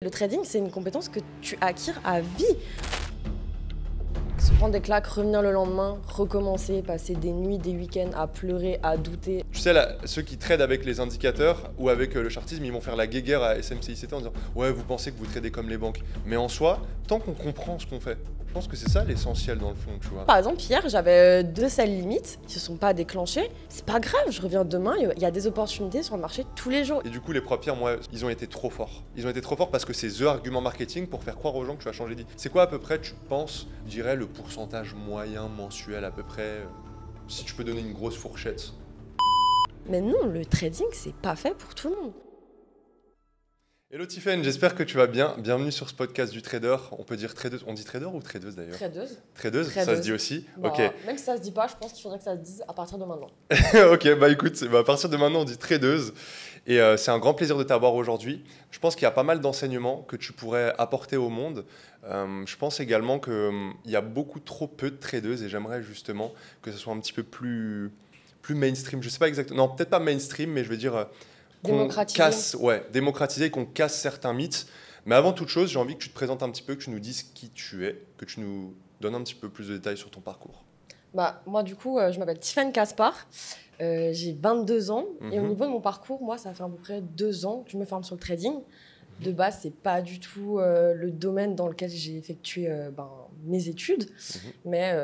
Le trading, c'est une compétence que tu acquiers à vie. Se prendre des claques, revenir le lendemain, recommencer, passer des nuits, des week-ends à pleurer, à douter. Tu sais, là, ceux qui tradent avec les indicateurs ou avec le chartisme, ils vont faire la guéguerre à SMCICT en disant « Ouais, vous pensez que vous tradez comme les banques ». Mais en soi, tant qu'on comprend ce qu'on fait, je pense que c'est ça l'essentiel dans le fond, tu vois. Par exemple, hier, j'avais 2 sell limites qui ne se sont pas déclenchées. C'est pas grave, je reviens demain, il y a des opportunités sur le marché tous les jours. Et du coup, les propres, moi, ils ont été trop forts. Ils ont été trop forts parce que c'est the argument marketing pour faire croire aux gens que tu vas changer d'idée. C'est quoi à peu près, tu penses, je dirais, le pourcentage moyen mensuel à peu près, si tu peux donner une grosse fourchette? Mais non, le trading, c'est pas fait pour tout le monde. Hello Tiffen, j'espère que tu vas bien. Bienvenue sur ce podcast du trader. On peut dire tradeuse. On dit trader ou tradeuse d'ailleurs? Tradeuse. Tradeuse, ça se dit aussi. Bah, Ok. même si ça se dit pas, je pense qu'il faudrait que ça se dise à partir de maintenant. Ok, bah écoute, à partir de maintenant, on dit tradeuse. Et c'est un grand plaisir de t'avoir aujourd'hui. Je pense qu'il y a pas mal d'enseignements que tu pourrais apporter au monde. Je pense également qu'il y a beaucoup trop peu de tradeuses et j'aimerais justement que ce soit un petit peu plus mainstream. Je sais pas exactement. Non, peut-être pas mainstream, mais je veux dire qu'on casse, démocratiser, qu'on casse certains mythes. Mais avant toute chose, j'ai envie que tu te présentes un petit peu, que tu nous dises qui tu es, que tu nous donnes un petit peu plus de détails sur ton parcours. Bah, moi, du coup, je m'appelle Tiffen Caspar. J'ai 22 ans. Et au niveau de mon parcours, moi, ça fait à peu près 2 ans que je me forme sur le trading. De base, c'est pas du tout le domaine dans lequel j'ai effectué mes études. Mais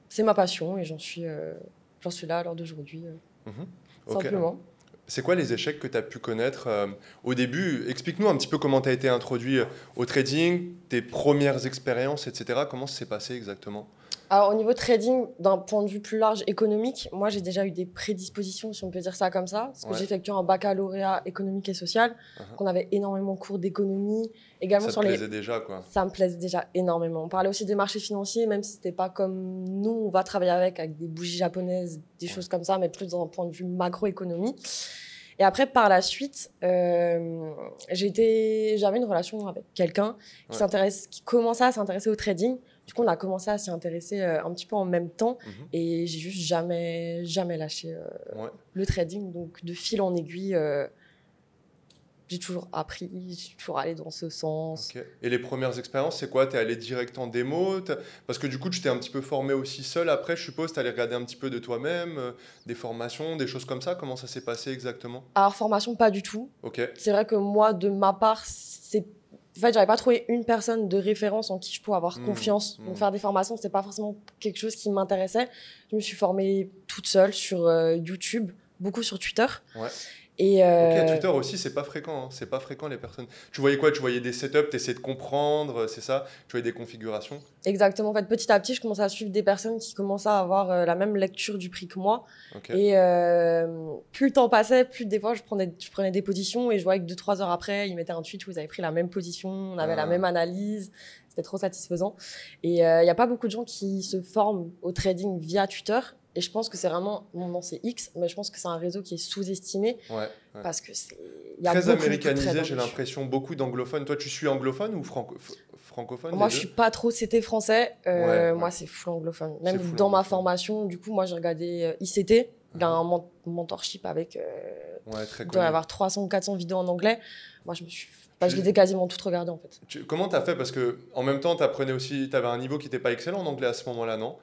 c'est ma passion et j'en suis là à l'heure d'aujourd'hui, simplement. Okay. C'est quoi les échecs que tu as pu connaître au début? Explique-nous un petit peu comment tu as été introduit au trading, tes premières expériences, etc. Comment ça s'est passé exactement? Alors, au niveau trading, d'un point de vue plus large économique, moi, j'ai déjà eu des prédispositions, si on peut dire ça comme ça, parce que j'ai effectué un baccalauréat économique et social, qu'on avait énormément de cours d'économie. Également ça te plaisait déjà, quoi? Ça me plaisait déjà énormément. On parlait aussi des marchés financiers, même si c'était pas comme nous, on va travailler avec des bougies japonaises, des choses comme ça, mais plus d'un point de vue macroéconomie. Et après, par la suite, j'avais une relation avec quelqu'un qui commençait à s'intéresser au trading. Du coup, on a commencé à s'y intéresser un petit peu en même temps. Et j'ai juste jamais lâché le trading. Donc, de fil en aiguille, j'ai toujours appris, j'ai toujours allé dans ce sens. Okay. Et les premières expériences, c'est quoi? Tu es allé direct en démo? Parce que du coup, tu t'es un petit peu formé aussi seul après, je suppose. Tu allé regarder un petit peu de toi-même, des formations, des choses comme ça. Comment ça s'est passé exactement? Alors, formation, pas du tout. Okay. C'est vrai que moi, de ma part, en fait, j'avais pas trouvé une personne de référence en qui je pouvais avoir confiance. Donc, faire des formations, c'était pas forcément quelque chose qui m'intéressait. Je me suis formée toute seule sur YouTube, beaucoup sur Twitter. Ouais. Et Ok, Twitter aussi, c'est pas fréquent. Hein. C'est pas fréquent les personnes. Tu voyais quoi? Tu voyais des setups, t'essayais de comprendre, c'est ça? Tu voyais des configurations? Exactement. En fait, petit à petit, je commençais à suivre des personnes qui commençaient à avoir la même lecture du prix que moi. Okay. Et plus le temps passait, plus des fois, je prenais des positions et je voyais que 2-3 heures après, ils mettaient un tweet où ils avaient pris la même position, on avait la même analyse. C'était trop satisfaisant. Et il n'y a pas beaucoup de gens qui se forment au trading via Twitter. Et je pense que c'est vraiment, mon nom c'est X, mais je pense que c'est un réseau qui est sous-estimé. Parce que il y a très américanisé, j'ai l'impression, beaucoup d'anglophones. Toi, tu suis anglophone ou francophone? Moi, je suis pas trop CT français. Moi, c'est full anglophone. Même full dans ma formation, du coup, moi, j'ai regardé ICT. Il a un mentorship avec. Il doit y avoir 300 ou 400 vidéos en anglais. Moi, je les ai quasiment toutes regardées, en fait. Comment tu as fait? Parce qu'en même temps, tu avais un niveau qui n'était pas excellent en anglais à ce moment-là, non?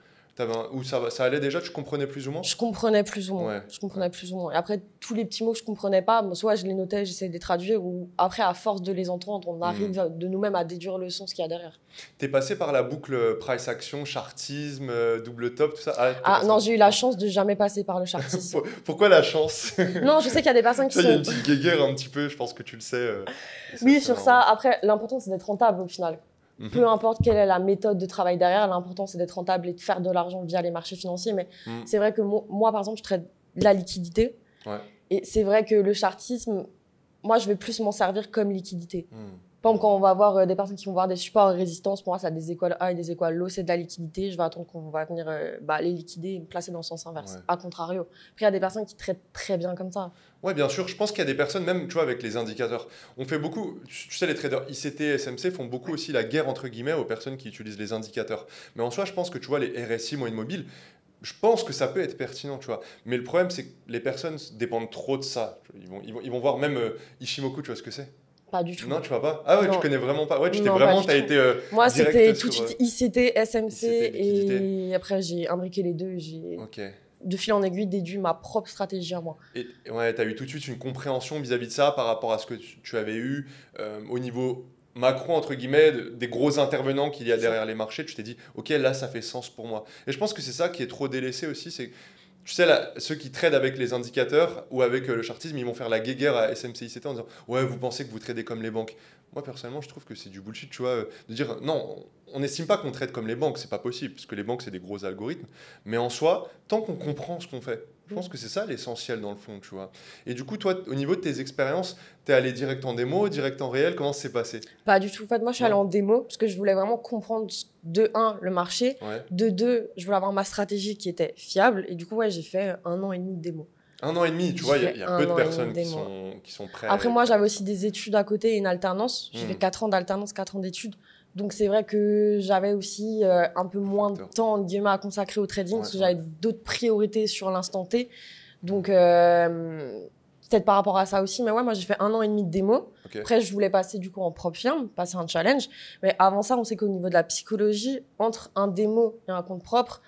Ou ça allait déjà, tu comprenais plus ou moins? Je comprenais plus ou moins. Je comprenais plus ou moins. Et après, tous les petits mots que je comprenais pas, soit je les notais, j'essayais de les traduire, ou après, à force de les entendre, on arrive de nous-mêmes à déduire le sens qu'il y a derrière. T'es passé par la boucle price action, chartisme, double top, tout ça? Non, j'ai eu la chance de jamais passer par le chartisme. Pourquoi la chance? Non, je sais qu'il y a des personnes qui sont... Il y a une petite guéguerre un petit peu, je pense que tu le sais. Oui, sur ça. Après, l'important, c'est d'être rentable au final. Peu importe quelle est la méthode de travail derrière, l'important c'est d'être rentable et de faire de l'argent via les marchés financiers. Mais c'est vrai que moi, par exemple, je traite de la liquidité. Et c'est vrai que le chartisme, moi, je vais plus m'en servir comme liquidité. Par exemple, quand on va avoir des personnes qui vont voir des supports et résistances, pour moi, ça a des écoles A et des écoles Low, c'est de la liquidité. Je vais attendre qu'on va venir les liquider et me placer dans le sens inverse, à contrario. Après, il y a des personnes qui traitent très bien comme ça. Oui, bien sûr. Je pense qu'il y a des personnes, même tu vois, avec les indicateurs, on fait beaucoup, tu sais, les traders ICT, SMC font beaucoup aussi la guerre, entre guillemets, aux personnes qui utilisent les indicateurs. Mais en soi, je pense que tu vois, les RSI, moyenne mobile, je pense que ça peut être pertinent, tu vois. Mais le problème, c'est que les personnes dépendent trop de ça. Ils vont voir même Ishimoku, tu vois ce que c'est? Pas du tout. Non, tu vois pas? Ah ouais, Non. tu connais vraiment pas. Ouais, tu t'es Non, vraiment, pas t'as du tout. été Moi, c'était direct tout de sur suite ICT, SMC, ICT, liquidité. et après, j'ai imbriqué les deux. Ok. De fil en aiguille, déduit ma propre stratégie à moi. Et ouais, t'as eu tout de suite une compréhension vis-à-vis de ça par rapport à ce que tu avais eu au niveau macro, entre guillemets, des gros intervenants qu'il y a C'est ça. derrière les marchés. Tu t'es dit, ok, là, ça fait sens pour moi. Et je pense que c'est ça qui est trop délaissé aussi, c'est tu sais, là, ceux qui tradent avec les indicateurs ou avec le chartisme, ils vont faire la guéguerre à SMC ICT en disant ouais, vous pensez que vous tradez comme les banques. Moi, personnellement, je trouve que c'est du bullshit, tu vois, de dire non, on n'estime pas qu'on trade comme les banques, c'est pas possible, parce que les banques, c'est des gros algorithmes. Mais en soi, tant qu'on comprend ce qu'on fait, je pense que c'est ça l'essentiel dans le fond, tu vois. Et du coup, toi, au niveau de tes expériences, t'es allé direct en démo, direct en réel, comment ça s'est passé? Pas du tout. En fait, moi, je suis allée Non. en démo parce que je voulais vraiment comprendre, de un, le marché. Ouais. De deux, je voulais avoir ma stratégie qui était fiable. Et du coup, ouais, j'ai fait 1 an et demi de démo. 1 an et demi, tu J'ai vois, il fait y a un peu de an et demi personnes de démo. qui sont prêtes. Après, moi, j'avais aussi des études à côté et une alternance. J'ai fait 4 ans d'alternance, 4 ans d'études. Donc, c'est vrai que j'avais aussi un peu moins de temps, entre guillemets, à consacrer au trading parce que j'avais d'autres priorités sur l'instant T. Donc, peut-être par rapport à ça aussi. Mais ouais, moi, j'ai fait 1 an et demi de démo. Okay. Après, je voulais passer du coup en propre firme, passer un challenge. Mais avant ça, on sait qu'au niveau de la psychologie, entre un démo et un compte propre,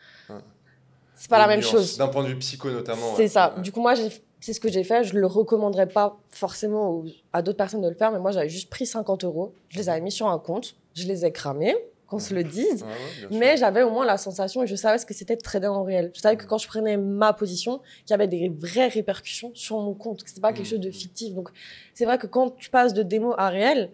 c'est pas la même chose. D'un point de vue psycho notamment. C'est ça. Du coup, moi, c'est ce que j'ai fait. Je le recommanderais pas forcément à d'autres personnes de le faire, mais moi, j'avais juste pris 50 €. Je les avais mis sur un compte. Je les ai cramés, qu'on se le dise. Mais j'avais au moins la sensation et je savais ce que c'était de trader en réel. Je savais que quand je prenais ma position, qu'il y avait des vraies répercussions sur mon compte, que c'était pas quelque chose de fictif. Donc, c'est vrai que quand tu passes de démo à réel,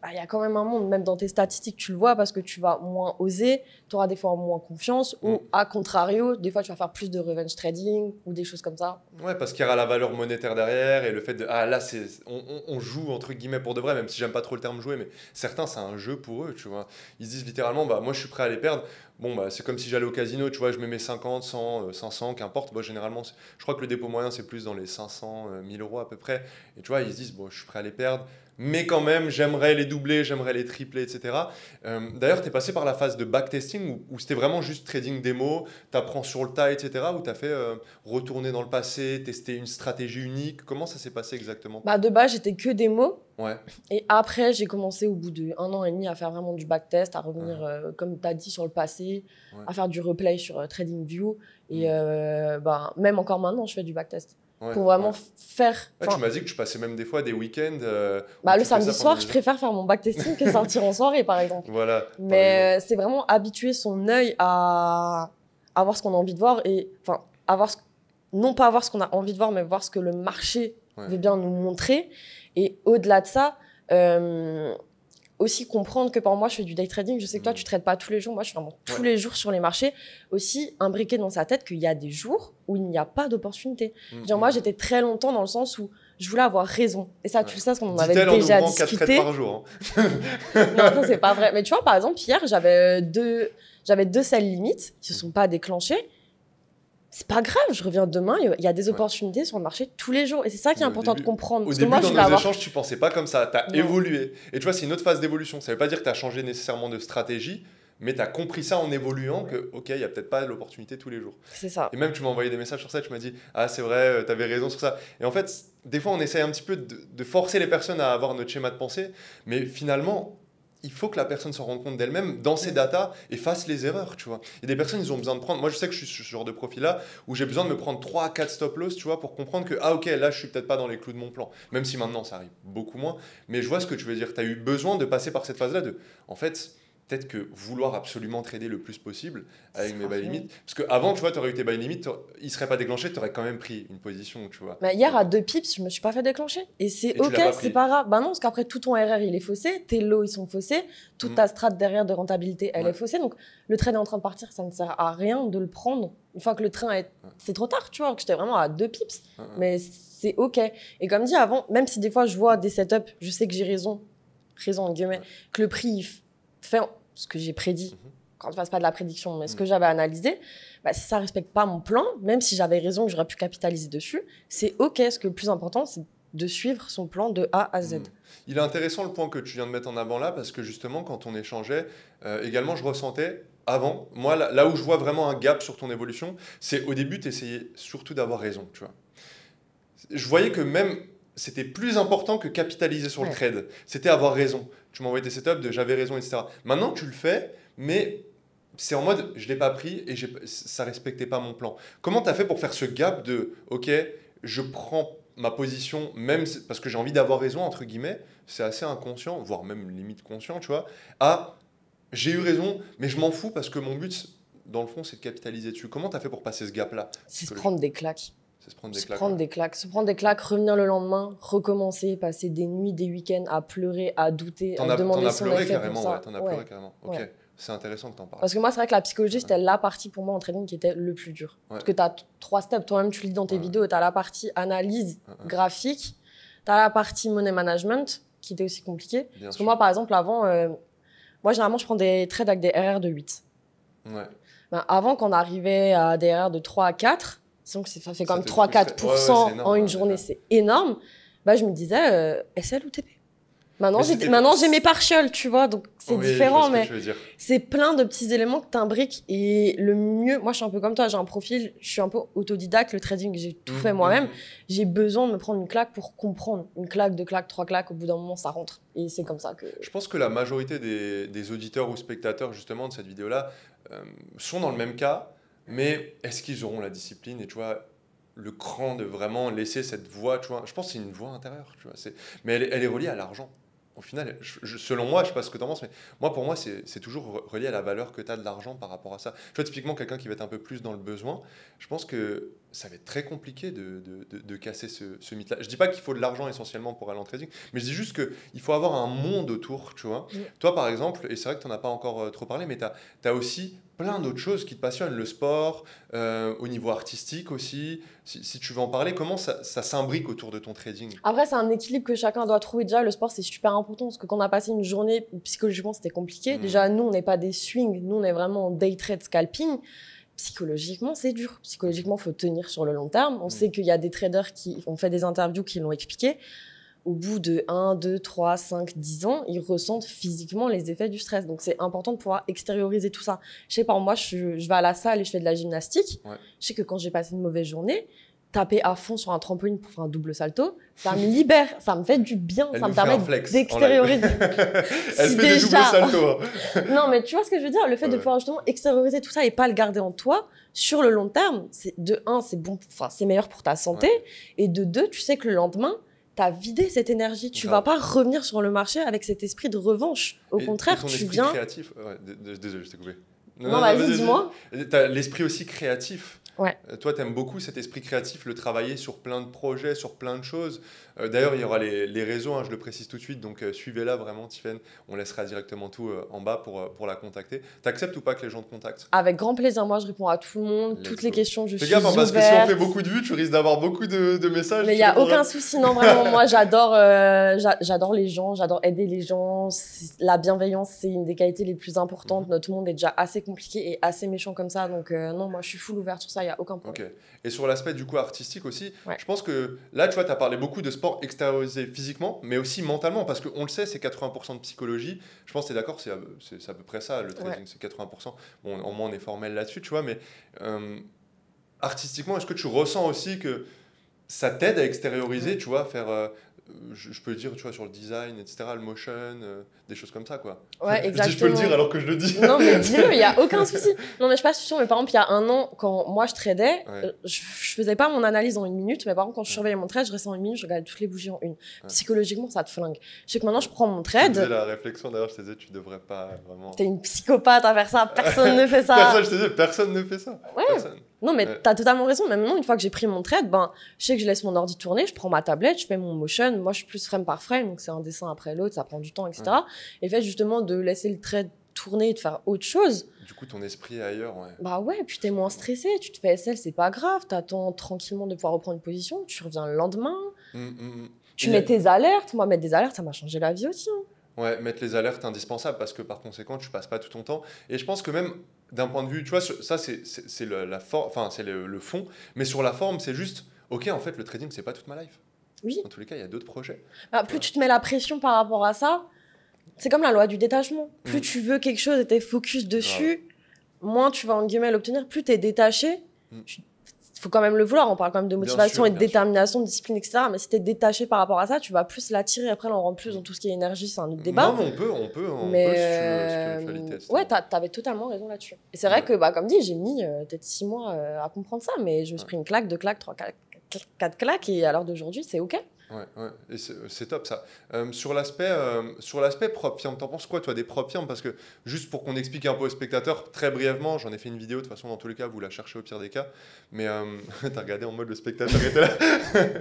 il y a quand même un monde, même dans tes statistiques, tu le vois parce que tu vas moins oser, tu auras des fois moins confiance ou à contrario, des fois tu vas faire plus de revenge trading ou des choses comme ça. Ouais, parce qu'il y aura la valeur monétaire derrière et le fait de ah là on joue entre guillemets pour de vrai, même si j'aime pas trop le terme jouer, mais certains c'est un jeu pour eux, tu vois. Ils se disent littéralement bah moi je suis prêt à les perdre. Bon bah c'est comme si j'allais au casino, tu vois, je mets mes 50, 100, 500, qu'importe. Moi généralement je crois que le dépôt moyen c'est plus dans les 500, 1000 € à peu près. Et tu vois ils se disent bon je suis prêt à les perdre. Mais quand même, j'aimerais les doubler, j'aimerais les tripler, etc. D'ailleurs, tu es passé par la phase de backtesting où c'était vraiment juste trading démo, tu apprends sur le tas, etc. Ou tu as fait retourner dans le passé, tester une stratégie unique. Comment ça s'est passé exactement? Bah, de base, j'étais que démo. Ouais. Et après, j'ai commencé au bout de 1 an et demi à faire vraiment du backtest, à revenir, comme tu as dit, sur le passé, à faire du replay sur TradingView. Et bah, même encore maintenant, je fais du backtest. Pour vraiment faire... Ouais, tu m'as dit que tu passais même des fois des week-ends... le samedi soir, je préfère faire mon backtesting que sortir en soirée, par exemple. Voilà. Mais c'est vraiment habituer son œil à voir ce qu'on a envie de voir et non pas voir ce qu'on a envie de voir, mais voir ce que le marché veut bien nous montrer. Et au-delà de ça, aussi comprendre que, par moi, je fais du day trading. Je sais que toi, tu ne trades pas tous les jours. Moi, je fais vraiment tous les jours sur les marchés. Aussi, imbriquer dans sa tête qu'il y a des jours où il n'y a pas d'opportunité. Moi, j'étais très longtemps dans le sens où je voulais avoir raison. Et ça, tu le sais, parce qu'on en avait déjà discuté. 4 trades par jour. Non, ça, c'est pas vrai. Mais tu vois, par exemple, hier, j'avais deux sell limites qui ne se sont pas déclenchées. C'est pas grave, je reviens demain, il y a des opportunités sur le marché tous les jours. Et c'est ça qui est important de comprendre. Au début, dans nos échanges, tu pensais pas comme ça, tu as évolué. Et tu vois, c'est une autre phase d'évolution. Ça veut pas dire que tu as changé nécessairement de stratégie, mais tu as compris ça en évoluant que, ok, il y a peut-être pas l'opportunité tous les jours. C'est ça. Et même, tu m'as envoyé des messages sur ça, tu m'as dit, ah, c'est vrai, tu avais raison sur ça. Et en fait, des fois, on essaye un petit peu de forcer les personnes à avoir notre schéma de pensée, mais finalement, il faut que la personne se rende compte d'elle-même dans ses datas et fasse les erreurs, tu vois. Il y a des personnes, ils ont besoin de prendre... Moi, je sais que je suis ce genre de profil-là où j'ai besoin de me prendre 3 à 4 stop-loss, tu vois, pour comprendre que, ah ok, là, je suis peut-être pas dans les clous de mon plan. Même si maintenant, ça arrive beaucoup moins. Mais je vois ce que tu veux dire. Tu as eu besoin de passer par cette phase-là de... En fait... Peut-être que vouloir absolument trader le plus possible avec mes buy limits. Parce qu'avant, tu vois, tu aurais eu tes buy limits, ils ne seraient pas déclenchés, tu aurais quand même pris une position, tu vois. Mais hier, à 2 pips, je ne me suis pas fait déclencher. Et c'est ok, c'est pas grave. Bah non, parce qu'après, tout ton RR, il est faussé, tes lots, ils sont faussés, toute ta strat derrière de rentabilité, elle est faussée. Donc, le trade est en train de partir, ça ne sert à rien de le prendre. Une fois que le train est... C'est trop tard, tu vois, que j'étais vraiment à 2 pips. Mais c'est ok. Et comme dit avant, même si des fois, je vois des setups, je sais que j'ai raison, en guillemets, que le prix fait... ce que j'ai prédit, quand je ne fasse pas de la prédiction, mais ce que j'avais analysé, bah, si ça ne respecte pas mon plan, même si j'avais raison que j'aurais pu capitaliser dessus, c'est OK. Ce que le plus important, c'est de suivre son plan de A à Z. Il est intéressant le point que tu viens de mettre en avant là, parce que justement, quand on échangeait, également, je ressentais, avant, moi, là où je vois vraiment un gap sur ton évolution, c'est au début, tu essayais surtout d'avoir raison, tu vois. Je voyais que même... c'était plus important que capitaliser sur le trade. C'était avoir raison. Tu m'envoyais tes setups de j'avais raison, etc. Maintenant, tu le fais, mais c'est en mode je ne l'ai pas pris et ça ne respectait pas mon plan. Comment tu as fait pour faire ce gap de ok, je prends ma position, même parce que j'ai envie d'avoir raison, entre guillemets, c'est assez inconscient, voire même limite conscient, tu vois, à j'ai eu raison, mais je m'en fous parce que mon but, dans le fond, c'est de capitaliser dessus. Comment tu as fait pour passer ce gap-là? C'est se prendre des claques. Se prendre des claques. Se prendre des claques, revenir le lendemain, recommencer, passer des nuits, des week-ends à pleurer, à douter, à demander si on a fait pour ça. T'en as pleuré carrément. Ok, c'est intéressant que t'en parles. Parce que moi, c'est vrai que la psychologie, c'était la partie pour moi en trading qui était le plus dur. Parce que tu as 3 steps, toi-même tu le dis dans tes vidéos, tu as la partie analyse graphique, tu as la partie money management qui était aussi compliquée. Parce que moi, par exemple, avant, moi, généralement, je prends des trades avec des RR de 8. Ben, avant, quand on arrivait à des RR de 3 à 4, ça fait quand même 3-4% en une journée, c'est énorme. Bah, je me disais, SL ou TP. Maintenant, j'ai mes partials, tu vois, donc c'est différent, mais c'est plein de petits éléments que tu imbriques. Et le mieux, moi, je suis un peu comme toi, j'ai un profil, je suis un peu autodidacte, le trading, j'ai tout fait moi-même. J'ai besoin de me prendre une claque pour comprendre. Une claque, 2 claques, 3 claques, au bout d'un moment, ça rentre. Et c'est comme ça que... Je pense que la majorité des auditeurs ou spectateurs, justement, de cette vidéo-là, sont dans le même cas. Mais est-ce qu'ils auront la discipline et tu vois, le cran de vraiment laisser cette voix, tu vois, je pense que c'est une voix intérieure, tu vois, mais elle est reliée à l'argent. Au final, selon moi, je ne sais pas ce que tu en penses, mais pour moi, c'est toujours relié à la valeur que tu as de l'argent par rapport à ça. Tu vois, typiquement, quelqu'un qui va être un peu plus dans le besoin, je pense que ça va être très compliqué de casser ce mythe-là. Je ne dis pas qu'il faut de l'argent essentiellement pour aller en trading, mais je dis juste qu'il faut avoir un monde autour, tu vois. Toi, par exemple, et c'est vrai que tu n'en as pas encore trop parlé, mais tu as aussi plein d'autres choses qui te passionnent, le sport, au niveau artistique aussi. Si tu veux en parler, comment ça s'imbrique autour de ton trading? Après, c'est un équilibre que chacun doit trouver. Déjà, le sport, c'est super important parce que quand on a passé une journée, psychologiquement, c'était compliqué. Déjà, nous, on n'est pas des swings, nous, on est vraiment en day trade scalping. Psychologiquement, c'est dur. Psychologiquement, il faut tenir sur le long terme. On sait qu'il y a des traders qui ont fait des interviews qui l'ont expliqué. Au bout de 1, 2, 3, 5, 10 ans, ils ressentent physiquement les effets du stress. Donc, c'est important de pouvoir extérioriser tout ça. Je sais, par exemple, moi, je vais à la salle et je fais de la gymnastique. Je sais que quand j'ai passé une mauvaise journée, taper à fond sur un trampoline pour faire un double salto, ça me libère, ça me fait du bien, ça me permet d'extérioriser. Elle fait des doubles saltos. Non, mais tu vois ce que je veux dire? Le fait de pouvoir justement extérioriser tout ça et pas le garder en toi, sur le long terme, de 1, c'est bon, c'est meilleur pour ta santé, et de 2, tu sais que le lendemain, tu as vidé cette énergie. Tu vas pas revenir sur le marché avec cet esprit de revanche. Au contraire, tu viens... créatif... désolé, je t'ai coupé. Non, vas-y, dis-moi. Tu as l'esprit aussi créatif. Ouais. Toi, tu aimes beaucoup cet esprit créatif, le travailler sur plein de projets, sur plein de choses. D'ailleurs, il y aura les réseaux, hein, je le précise tout de suite, donc suivez-la vraiment, Tiffaine. On laissera directement tout en bas pour la contacter. Tu acceptes ou pas que les gens te contactent? Avec grand plaisir, moi je réponds à tout le monde, toutes les questions, je suis ouverte. Fais gaffe, parce que si on fait beaucoup de vues, tu risques d'avoir beaucoup de messages. Mais il n'y a aucun souci, non, vraiment, moi j'adore les gens, j'adore aider les gens. La bienveillance, c'est une des qualités les plus importantes. Notre monde est déjà assez compliqué et assez méchant comme ça, donc non, moi je suis full ouverte sur ça, il n'y a aucun problème. Okay. Et sur l'aspect du coup artistique aussi, je pense que là, tu vois, tu as parlé beaucoup de sport extériorisé physiquement, mais aussi mentalement, parce qu'on le sait, c'est 80% de psychologie. Je pense que tu es d'accord, c'est à peu près ça, le trading, c'est 80%. Bon, au moins on est formel là-dessus, tu vois, mais artistiquement, est-ce que tu ressens aussi que ça t'aide à extérioriser, tu vois, faire... je peux le dire, tu vois, sur le design, etc., le motion, des choses comme ça, quoi. Ouais, exactement. Je peux le dire alors que je le dis. Non, mais dis-le, il n'y a aucun souci. Non, mais je suis pas sûre, mais par exemple, il y a 1 an, quand moi je tradais, je faisais pas mon analyse en 1 minute, mais par contre, quand je surveillais mon trade, je restais en 1 minute, je regardais toutes les bougies en 1. Psychologiquement, ça te flingue. Je sais que maintenant, je prends mon trade. Je faisais la réflexion, d'ailleurs, je te disais, tu devrais pas vraiment... T'es une psychopathe à faire ça, personne ne fait ça. Je te disais, personne ne fait ça. Ouais. Personne. Non, mais t'as totalement raison. Même maintenant, une fois que j'ai pris mon trade, je sais que je laisse mon ordi tourner, je prends ma tablette, je fais mon motion. Moi, je suis plus frame par frame, donc c'est un dessin après l'autre, ça prend du temps, etc. Et fait justement de laisser le trade tourner et de faire autre chose. Du coup, ton esprit est ailleurs, Bah ouais, puis t'es moins stressé, tu te fais SL, c'est pas grave, t'attends tranquillement de pouvoir reprendre une position, tu reviens le lendemain. Tu mets tes alertes. Moi, mettre des alertes, ça m'a changé la vie aussi. Ouais, mettre les alertes indispensables parce que par conséquent, tu passes pas tout ton temps. Et je pense que même d'un point de vue, tu vois, ça c'est le fond, mais sur la forme, c'est juste, ok, en fait, le trading, c'est pas toute ma life. Oui. Dans tous les cas, il y a d'autres projets. Plus tu te mets la pression par rapport à ça, c'est comme la loi du détachement. Plus tu veux quelque chose et t'es focus dessus, moins tu vas en guillemets l'obtenir. Plus t'es détaché, faut quand même le vouloir. On parle quand même de motivation et de bien détermination, de discipline, etc. Mais si t'es détaché par rapport à ça, tu vas plus l'attirer. Après, là, on rentre plus dans tout ce qui est énergie, c'est un autre débat. Non, mais on peut si tu veux, spiritualité. Ouais, t'avais totalement raison là-dessus. Et c'est vrai que, comme dit, j'ai mis peut-être 6 mois à comprendre ça, mais je me suis pris une claque, 2 claques, 3 claques, 4 claques, et à l'heure d'aujourd'hui, c'est OK. Ouais, et c'est top ça. Sur l'aspect propre firme, t'en penses quoi toi des propres firmes? Parce que juste pour qu'on explique un peu aux spectateurs, très brièvement, j'en ai fait une vidéo, de toute façon dans tous les cas, vous la cherchez au pire des cas. Mais t'as regardé en mode le spectateur était là.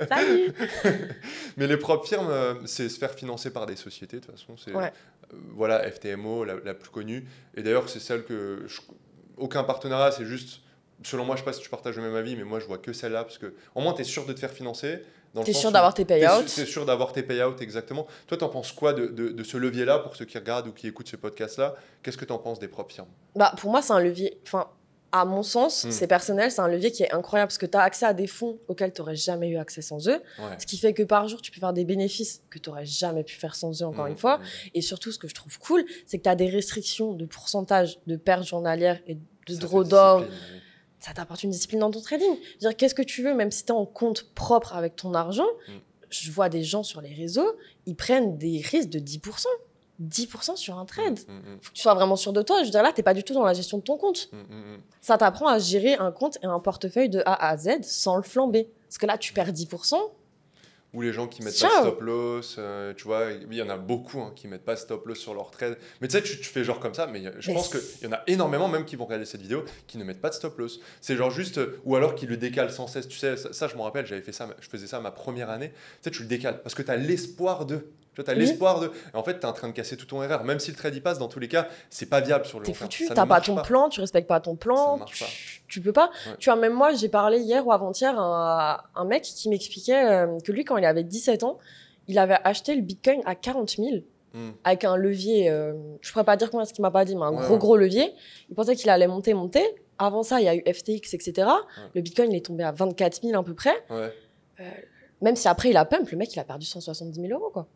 Salut. Mais les propres firmes, c'est se faire financer par des sociétés, de toute façon. C'est, voilà, FTMO, la plus connue. Et d'ailleurs, c'est celle que... aucun partenariat, c'est juste... Selon moi, je sais pas si tu partages le même avis, mais moi, je vois que celle-là, parce que au moins, tu es sûr de te faire financer. T'es sûr d'avoir tes payouts. T'es sûr d'avoir tes payouts, exactement. Toi, t'en penses quoi de ce levier-là, pour ceux qui regardent ou qui écoutent ce podcast-là? Qu'est-ce que t'en penses des propres firmes? Pour moi, c'est un levier... Enfin, à mon sens, c'est personnel, c'est un levier qui est incroyable, parce que tu as accès à des fonds auxquels tu n'aurais jamais eu accès sans eux. Ce qui fait que par jour, tu peux faire des bénéfices que tu n'aurais jamais pu faire sans eux, encore une fois. Et surtout, ce que je trouve cool, c'est que tu as des restrictions de pourcentage de pertes journalières et de drawdown. Ça t'apporte une discipline dans ton trading. Je veux dire, qu'est-ce que tu veux, même si tu es en compte propre avec ton argent, je vois des gens sur les réseaux, ils prennent des risques de 10%. 10% sur un trade. Faut que tu sois vraiment sûr de toi. Je veux dire, là, tu n'es pas du tout dans la gestion de ton compte. Ça t'apprend à gérer un compte et un portefeuille de A à Z sans le flamber. Parce que là, tu perds 10%. Ou les gens qui mettent pas stop loss, tu vois, il y en a beaucoup qui mettent pas stop loss sur leur trade. Mais tu sais, tu fais genre comme ça, mais je pense qu'il y en a énormément même qui vont regarder cette vidéo qui ne mettent pas de stop loss. C'est genre juste, ou alors qui le décalent sans cesse. Tu sais, ça je me rappelle, j'avais fait ça, je faisais ça ma première année. Tu sais, tu le décales parce que tu as l'espoir de. Tu as l'espoir de. Et en fait, tu es en train de casser tout ton erreur. Même si le trade y passe, dans tous les cas, c'est pas viable sur le long terme. T'es foutu, t'as pas ton plan, tu respectes pas ton plan. Tu peux pas. Tu vois, même moi, j'ai parlé hier ou avant-hier à un mec qui m'expliquait que lui, quand il avait 17 ans, il avait acheté le Bitcoin à 40 000 avec un levier, je pourrais pas dire combien, ce qu'il m'a pas dit, mais un gros levier. Il pensait qu'il allait monter. Avant ça, il y a eu FTX, etc. Le Bitcoin, il est tombé à 24 000 à peu près. Même si après il a pump, le mec il a perdu 170 000 euros quoi.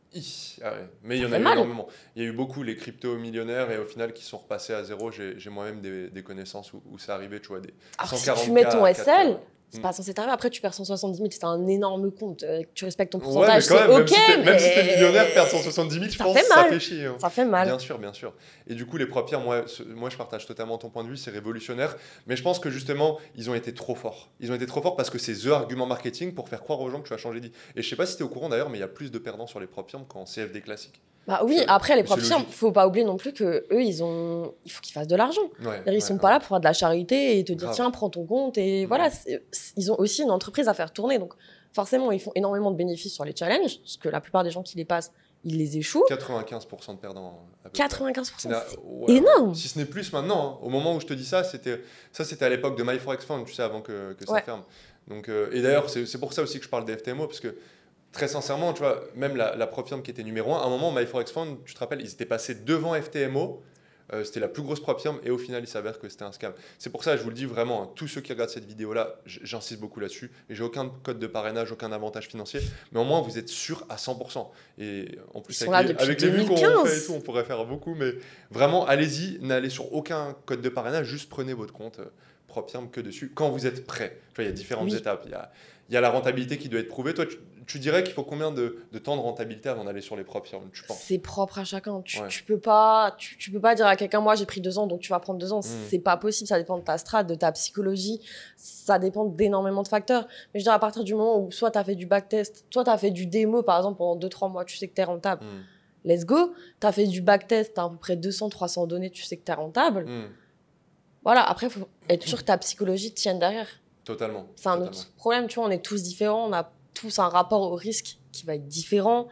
Mais il y en a eu énormément. Il y a eu beaucoup les crypto-millionnaires et au final qui sont repassés à zéro. J'ai moi-même des connaissances où ça arrivait, tu vois, des 140 si tu mets ton SL, c'est pas censé t'arriver. Après tu perds 170 000, c'est un énorme compte. Tu respectes ton pourcentage, c'est ok. Même si t'es millionnaire, perdre 170 000, je pense que ça fait chier. Ça fait mal. Bien sûr. Et du coup, les propres firmes, moi je partage totalement ton point de vue, c'est révolutionnaire. Mais je pense que justement, ils ont été trop forts. Ils ont été trop forts parce que c'est the argument marketing pour faire croire aux gens que tu vas changer d'idée. Et je sais pas si tu es au courant d'ailleurs, mais il y a plus de perdants sur les propres firmes qu'en CFD classique. Oui, après les propres firmes, faut pas oublier non plus que eux, il faut qu'ils fassent de l'argent. Ils sont pas là pour faire de la charité et te dire tiens, prends ton compte et voilà. Ils ont aussi une entreprise à faire tourner, donc forcément, ils font énormément de bénéfices sur les challenges, parce que la plupart des gens qui les passent, ils les échouent. 95% de perdants. 95%, c'est énorme. Si ce n'est plus maintenant. Au moment où je te dis ça, c'était à l'époque de MyForexFund, tu sais, avant que ça ferme. Donc, et d'ailleurs, c'est pour ça aussi que je parle des FTMO, parce que très sincèrement, tu vois, même la propre firme qui était numéro 1, à un moment, MyForexFund, tu te rappelles, ils étaient passés devant FTMO. C'était la plus grosse propre firme et au final, il s'avère que c'était un scam. C'est pour ça, je vous le dis vraiment, tous ceux qui regardent cette vidéo-là, j'insiste beaucoup là-dessus. Et j'ai aucun code de parrainage, aucun avantage financier. Mais au moins, vous êtes sûr à 100%. Et en plus, avec les vues qu'on fait et tout, on pourrait faire beaucoup. Mais vraiment, allez-y, n'allez sur aucun code de parrainage, juste prenez votre compte propre firme que dessus quand vous êtes prêt. Tu vois, il y a différentes étapes. Il y a la rentabilité qui doit être prouvée. Toi, tu dirais qu'il faut combien de temps de rentabilité avant d'aller sur les propres firmes, tu penses? C'est propre à chacun. Tu peux pas dire à quelqu'un, moi j'ai pris 2 ans, donc tu vas prendre 2 ans. C'est pas possible. Ça dépend de ta strat, de ta psychologie. Ça dépend d'énormément de facteurs. Mais je dirais à partir du moment où soit tu as fait du backtest, soit tu as fait du démo, par exemple, pendant 2-3 mois, tu sais que tu es rentable. Let's go. Tu as fait du backtest, tu as à peu près 200-300 données, tu sais que tu es rentable. Voilà, après, il faut être sûr que ta psychologie tienne derrière. Totalement. C'est un autre problème, tu vois, on est tous différents, on a tous un rapport au risque qui va être différent,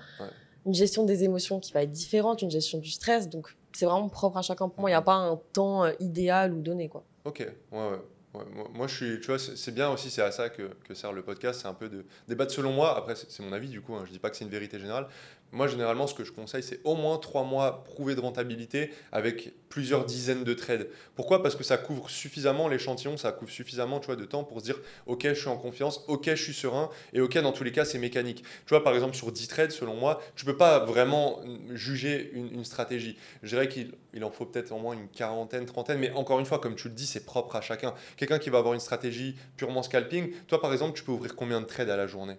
une gestion des émotions qui va être différente, une gestion du stress, donc c'est vraiment propre à chacun. Pour moi, il n'y a pas un temps idéal ou donné, quoi. Ok, moi, je suis, tu vois, c'est bien aussi, c'est à ça que sert le podcast, c'est un peu de débattre selon moi. Après, c'est mon avis, du coup, je dis pas que c'est une vérité générale, Moi, généralement, ce que je conseille, c'est au moins 3 mois prouvés de rentabilité avec plusieurs dizaines de trades. Pourquoi? Parce que ça couvre suffisamment l'échantillon, ça couvre suffisamment, tu vois, de temps pour se dire, OK, je suis en confiance, OK, je suis serein, et OK, dans tous les cas, c'est mécanique. Tu vois, par exemple, sur 10 trades, selon moi, tu peux pas vraiment juger une stratégie. Je dirais qu'il en faut peut-être au moins une quarantaine, trentaine, mais encore une fois, comme tu le dis, c'est propre à chacun. Quelqu'un qui va avoir une stratégie purement scalping, toi, par exemple, tu peux ouvrir combien de trades à la journée?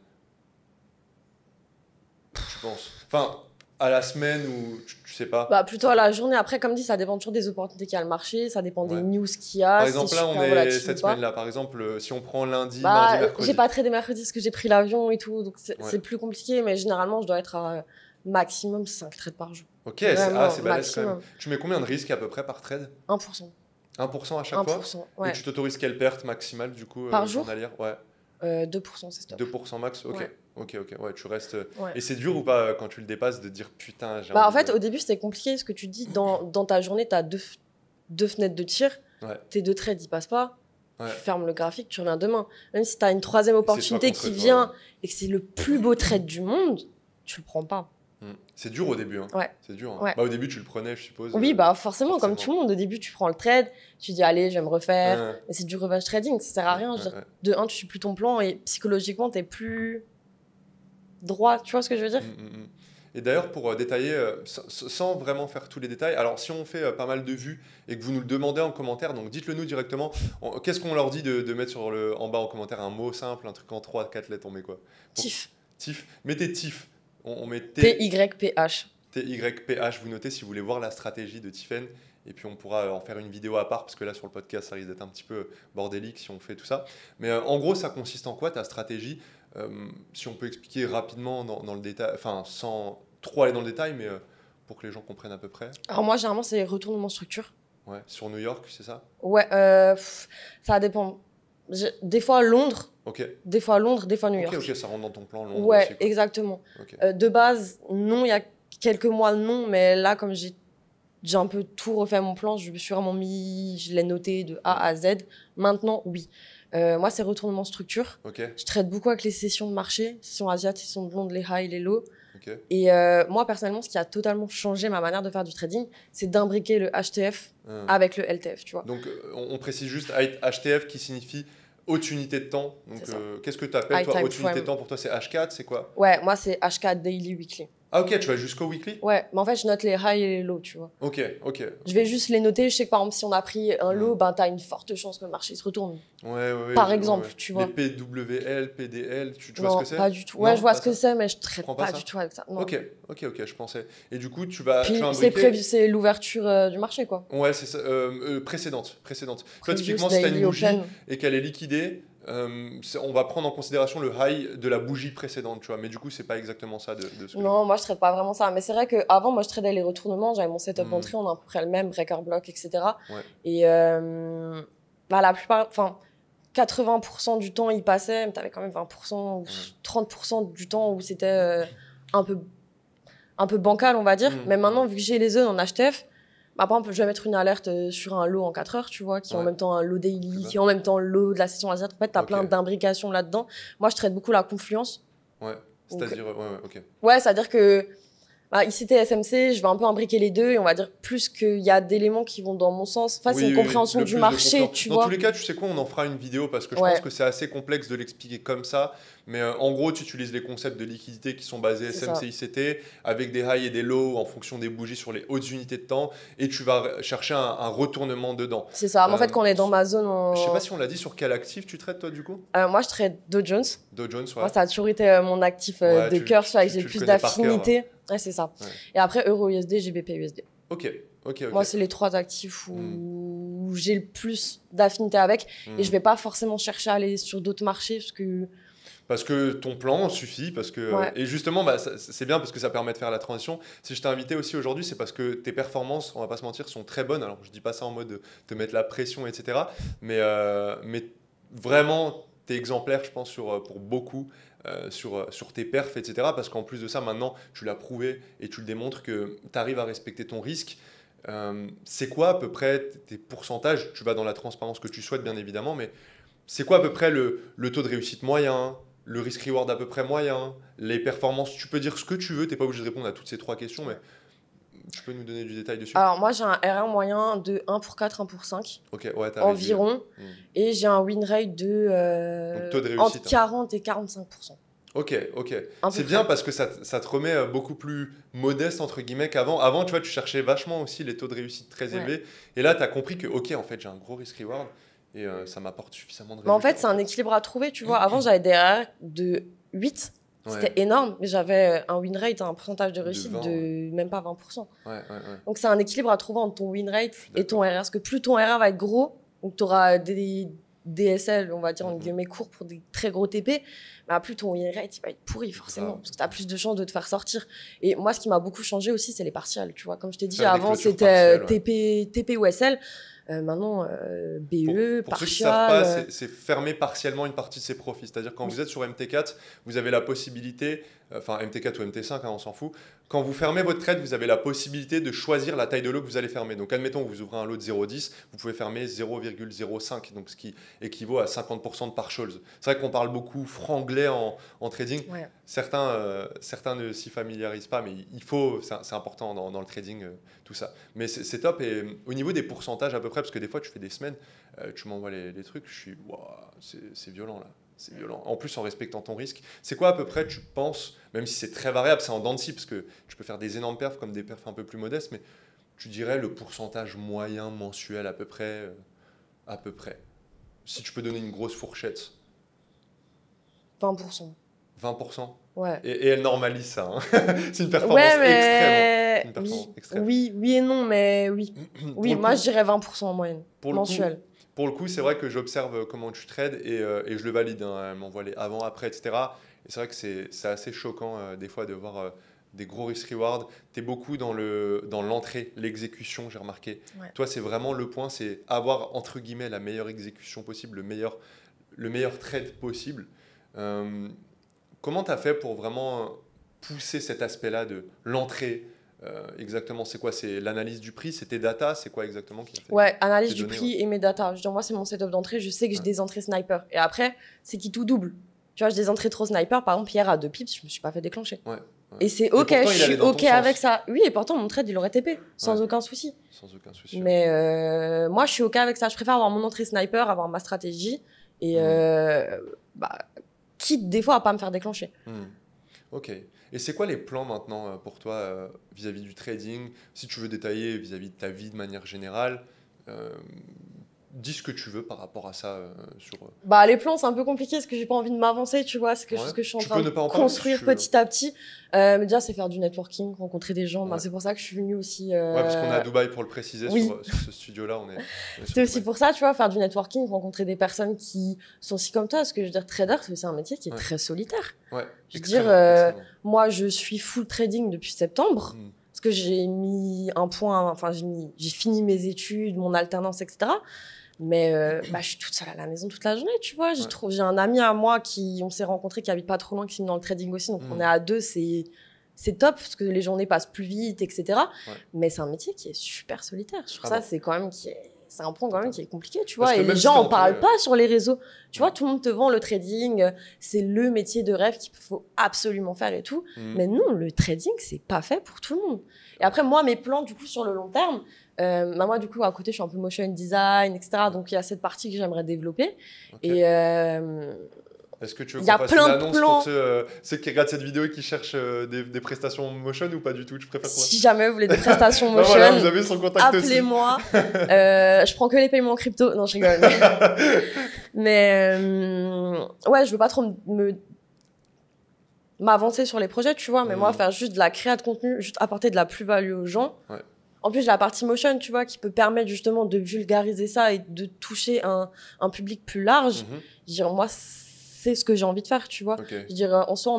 Tu penses? Enfin, à la semaine ou tu sais pas? Bah, plutôt à la journée. Après, comme dit, ça dépend toujours des opportunités qu'il y a le marché, ça dépend des Ouais. news qu'il y Par a, si c'est exemple, là, on super est volatile ou cette pas. semaine-là. Par exemple, si on prend lundi, mardi, Bah, j'ai mercredi. pas tradé mercredi parce que j'ai pris l'avion et tout, donc Ouais. c'est plus compliqué, mais généralement, je dois être à maximum 5 trades par jour. Ok, Vraiment, c'est balèze quand même. maximum. Tu mets combien de risques à peu près par trade? 1%. 1% à chaque fois? 1%, Et ouais. tu t'autorises quelle perte maximale du coup Par jour, journalière? Ouais, 2%, c'est stop. 2% max? Ok, Ouais. ok, ouais, tu restes. Ouais. Et c'est dur ou pas quand tu le dépasses de dire putain, j'ai Bah, en envie fait, de. au début, c'était compliqué ce que tu dis. Dans ta journée, tu as deux fenêtres de tir. Ouais, Tes 2 trades, ils passent pas. ouais. Tu fermes le graphique, tu reviens demain. Même si tu as une troisième C'est toi opportunité contre qui toi, vient et que c'est le plus beau trade du monde, tu le prends pas. C'est dur au début, hein. Ouais. C'est dur, hein. Ouais. Bah, au début, tu le prenais, je suppose. Oui, bah forcément, comme tout le monde, au début, tu prends le trade, tu dis allez, je vais me refaire. Ouais, Mais c'est du revenge trading, ça sert à rien. Je veux dire, de un, tu suis plus ton plan et psychologiquement, t'es plus droit. Tu vois ce que je veux dire? Et d'ailleurs, pour détailler, sans vraiment faire tous les détails, alors si on fait pas mal de vues et que vous nous le demandez en commentaire, donc dites-le nous directement. Qu'est-ce qu'on leur dit de mettre en bas en commentaire un mot simple, un truc en 3-4 lettres, on met quoi? TIF. TIF. Mettez TIF. On met TYPH. TYPH. Vous notez si vous voulez voir la stratégie de Tiffen. Et puis on pourra en faire une vidéo à part, parce que là sur le podcast, ça risque d'être un petit peu bordélique si on fait tout ça. Mais en gros, ça consiste en quoi ta stratégie? Si on peut expliquer rapidement dans le détail, enfin sans trop aller dans le détail, mais pour que les gens comprennent à peu près. Alors moi, généralement, c'est retournement structure. Ouais, sur New York, c'est ça? Ouais, ça dépend. Des fois Londres, Ok. des fois Londres, des fois New York. Ok, ça rentre dans ton plan Londres Ouais, aussi, quoi. exactement. Ok. De base, non, il y a quelques mois, non, mais là, comme j'ai un peu tout refait mon plan, je me suis vraiment mis, je l'ai noté de A à Z. Maintenant, oui. Moi, c'est retournement structure. Ok, Je traite beaucoup avec les sessions de marché, sessions asiatiques, sessions de Londres, les highs, les lows. ok. Et moi, personnellement, ce qui a totalement changé ma manière de faire du trading, c'est d'imbriquer le HTF avec le LTF, tu vois. Donc on précise juste HTF qui signifie haute unité de temps. Donc qu'est-ce que tu appelles High toi time haute unité frame. de temps? Pour toi, c'est H4, c'est quoi? Ouais, moi, c'est H4 daily, weekly. Ah ok, tu vas jusqu'au weekly? Ouais, mais en fait, je note les highs et les lows, tu vois. Ok. Je vais juste les noter. Je sais que par exemple, si on a pris un low, ben, tu as une forte chance que le marché se retourne. Ouais, Par exemple, tu vois. Les PWL, PDL, tu vois Non, ce que c'est? pas du tout. Non, Ouais, je vois pas ce que ça. c'est, mais je traite prends pas pas ça du tout avec ça. Non. Ok, je pensais. Et du coup, tu vas Puis c'est imbriquer. prévu, c'est l'ouverture du marché, quoi. Ouais, c'est ça. Précédente. Toi, Previous, typiquement, si tu as une daily, bougie open. et qu'elle est liquidée, on va prendre en considération le high de la bougie précédente, tu vois. Mais du coup, c'est pas exactement ça de ce que Non, moi, je traite pas vraiment ça. Mais c'est vrai qu'avant, moi, je tradais les retournements. J'avais mon setup Hmm. d'entrée, on a à peu près le même, breaker block, etc. Ouais. Et bah, la plupart, enfin, 80% du temps, il passait, mais t'avais quand même 20% ou 30% du temps où c'était un peu bancal, on va dire. Mais maintenant, vu que j'ai les zones en HTF, bah, par exemple, je vais mettre une alerte sur un lot en 4 heures, tu vois, qui est en même temps un lot daily, qui est en même temps le lot de la session asiatique. En fait, t'as plein d'imbrications là-dedans. Moi, je traite beaucoup la confluence. Ouais, c'est-à-dire, ok. Ouais, c'est-à-dire que bah, ICT, SMC, je vais un peu imbriquer les deux et on va dire plus qu'il y a d'éléments qui vont dans mon sens. Enfin, c'est une compréhension du marché, tu vois. Dans tous les cas, tu sais quoi, on en fera une vidéo parce que je pense que c'est assez complexe de l'expliquer comme ça. Mais en gros, tu utilises les concepts de liquidité qui sont basés SMC, ICT, avec des highs et des lows en fonction des bougies sur les hautes unités de temps et tu vas chercher un retournement dedans. C'est ça. Mais en fait, quand on est dans ma zone. Je sais pas si on l'a dit, sur quel actif tu traites toi du coup? Moi, je trade Dow Jones. Dow Jones, ouais. Moi, ça a toujours été mon actif de cœur, celui avec j'ai le plus d'affinité. Ouais, c'est ça. Ouais. Et après, Euro-USD, GBP-USD. Ok. Moi, c'est les 3 actifs où j'ai le plus d'affinité avec. Et je vais pas forcément chercher à aller sur d'autres marchés parce que ton plan suffit, et justement, bah, c'est bien parce que ça permet de faire la transition. Si je t'ai invité aussi aujourd'hui, c'est parce que tes performances, on va pas se mentir, sont très bonnes. Alors, je dis pas ça en mode de te mettre la pression, etc. Mais vraiment, t'es exemplaire, je pense, pour beaucoup. Sur tes perfs, etc. Parce qu'en plus de ça, maintenant, tu l'as prouvé et tu le démontres que tu arrives à respecter ton risque. C'est quoi à peu près tes pourcentages? Tu vas dans la transparence que tu souhaites, bien évidemment, mais c'est quoi à peu près le taux de réussite moyen, le risk-reward à peu près moyen, les performances, tu peux dire ce que tu veux, tu n'es pas obligé de répondre à toutes ces 3 questions, mais tu peux nous donner du détail dessus? Alors, moi, j'ai un R1 moyen de 1 pour 4, 1 pour 5 Ok, ouais, t'as environ. Et j'ai un win rate Donc, taux de réussite, entre 40 et 45%. Ok. C'est bien parce que ça te remet beaucoup plus modeste, entre guillemets, qu'avant. Avant, tu vois, tu cherchais vachement aussi les taux de réussite très élevés. Et là, tu as compris que, ok, en fait, j'ai un gros risk-reward et ça m'apporte suffisamment de résultats. Mais en fait, c'est un équilibre à trouver, tu vois. Avant, j'avais des RR de 8. C'était énorme, mais j'avais un win rate, un pourcentage de réussite de même pas 20%. Donc, c'est un équilibre à trouver entre ton win rate et ton RR. Parce que plus ton RR va être gros, donc tu auras des DSL, on va dire, en guillemets, courts pour des très gros TP, bah, plus ton win rate il va être pourri, forcément, parce que tu as plus de chances de te faire sortir. Et moi, ce qui m'a beaucoup changé aussi, c'est les partials, tu vois. Comme je t'ai dit, avant, c'était TP ou SL. Maintenant, BE, pour ceux qui ne savent pas, c'est fermer partiellement une partie de ses profits. C'est-à-dire quand vous êtes sur MT4, vous avez la possibilité, enfin MT4 ou MT5, hein, on s'en fout, quand vous fermez votre trade, vous avez la possibilité de choisir la taille de lot que vous allez fermer. Donc admettons que vous ouvrez un lot de 0,10, vous pouvez fermer 0,05, donc ce qui équivaut à 50% de partials. C'est vrai qu'on parle beaucoup franglais en trading. Certains ne s'y familiarisent pas, mais il faut, c'est important dans le trading, tout ça. Mais c'est top. Et au niveau des pourcentages à peu près, parce que des fois tu fais des semaines, tu m'envoies les trucs, je suis, wow, c'est violent là. C'est violent. En plus, en respectant ton risque. C'est quoi à peu près, tu penses, même si c'est très variable, c'est en dents de scie, parce que tu peux faire des énormes perfs comme des perfs un peu plus modestes, mais tu dirais le pourcentage moyen mensuel à peu près, si tu peux donner une grosse fourchette. 20%. 20%? Ouais. Et elle normalise ça. Hein. C'est une performance extrême. Une performance extrême. Oui et non, mais oui. Oui, moi je dirais 20% en moyenne, mensuel. Pour le coup, c'est vrai que j'observe comment tu trades et je le valide. Hein. Elle m'envoie les avant, après, etc. Et c'est vrai que c'est assez choquant des fois de voir des gros risk-reward. Tu es beaucoup dans l'entrée, l'exécution, j'ai remarqué. Ouais. Toi, c'est vraiment le point, c'est avoir, entre guillemets, la meilleure exécution possible, le meilleur trade possible. Comment tu as fait pour vraiment pousser cet aspect-là de l'entrée? Exactement, c'est quoi? C'est l'analyse du prix, c'est tes data, c'est quoi exactement qui a fait? Ouais, analyse du prix et mes data. Je dis, moi, c'est mon setup d'entrée, je sais que j'ai des entrées sniper. Et après, c'est qui tout double. Tu vois, j'ai des entrées trop sniper. Par exemple, hier à 2 pips, je me suis pas fait déclencher. Et c'est ok, je suis ok avec ça. Oui, et pourtant, mon trade, il aurait TP, sans aucun souci. Sans aucun souci. Mais moi, je suis ok avec ça. Je préfère avoir mon entrée sniper, avoir ma stratégie et quitte des fois à pas me faire déclencher. Ok. Et c'est quoi les plans maintenant pour toi vis-à-vis du trading? Si tu veux détailler vis-à-vis de ta vie de manière générale, dis ce que tu veux par rapport à ça. Les plans, c'est un peu compliqué parce que j'ai pas envie de m'avancer, tu vois. C'est quelque chose que je suis en train de construire petit à petit. Mais déjà, c'est faire du networking, rencontrer des gens. C'est pour ça que je suis venue aussi. Parce qu'on est à Dubaï pour le préciser, sur ce studio-là. C'est aussi pour ça, tu vois, faire du networking, rencontrer des personnes qui sont aussi comme toi. Parce que je veux dire, trader, c'est un métier qui est très solitaire. Je veux dire, moi, je suis full trading depuis septembre. Parce que j'ai mis un point, enfin, j'ai fini mes études, mon alternance, etc. Mais je suis toute seule à la maison toute la journée, tu vois. J'ai un ami à moi on s'est rencontrés, qui habite pas trop loin, qui s'est mis dans le trading aussi. Donc, on est à 2, c'est top, parce que les journées passent plus vite, etc. Mais c'est un métier qui est super solitaire. Sur ça, c'est quand même c'est un point quand même qui est compliqué, tu vois. Et les gens en parlent pas sur les réseaux. Tu vois, tout le monde te vend le trading, c'est le métier de rêve qu'il faut absolument faire et tout. Mais non, le trading, c'est pas fait pour tout le monde. Et après, moi, mes plans, du coup, sur le long terme, moi, du coup, à côté, je suis un peu motion design, etc. Donc, il y a cette partie que j'aimerais développer. Et est-ce que tu veux qu'on fasse une annonce pour ceux qui regardent cette vidéo et qui cherchent des prestations motion ou pas du tout? Tu préfères quoi? Si jamais vous voulez des prestations motion, vous avez son contact aussi. Appelez-moi. Je prends que les paiements en crypto. Non, je rigole. Mais je veux pas trop m'avancer sur les projets, tu vois. Mais moi, faire juste de la créa de contenu, juste apporter de la plus-value aux gens. En plus, la partie motion, tu vois, qui peut permettre justement de vulgariser ça et de toucher un public plus large. Je veux dire, moi, c'est ce que j'ai envie de faire, tu vois. Je veux dire, en soi,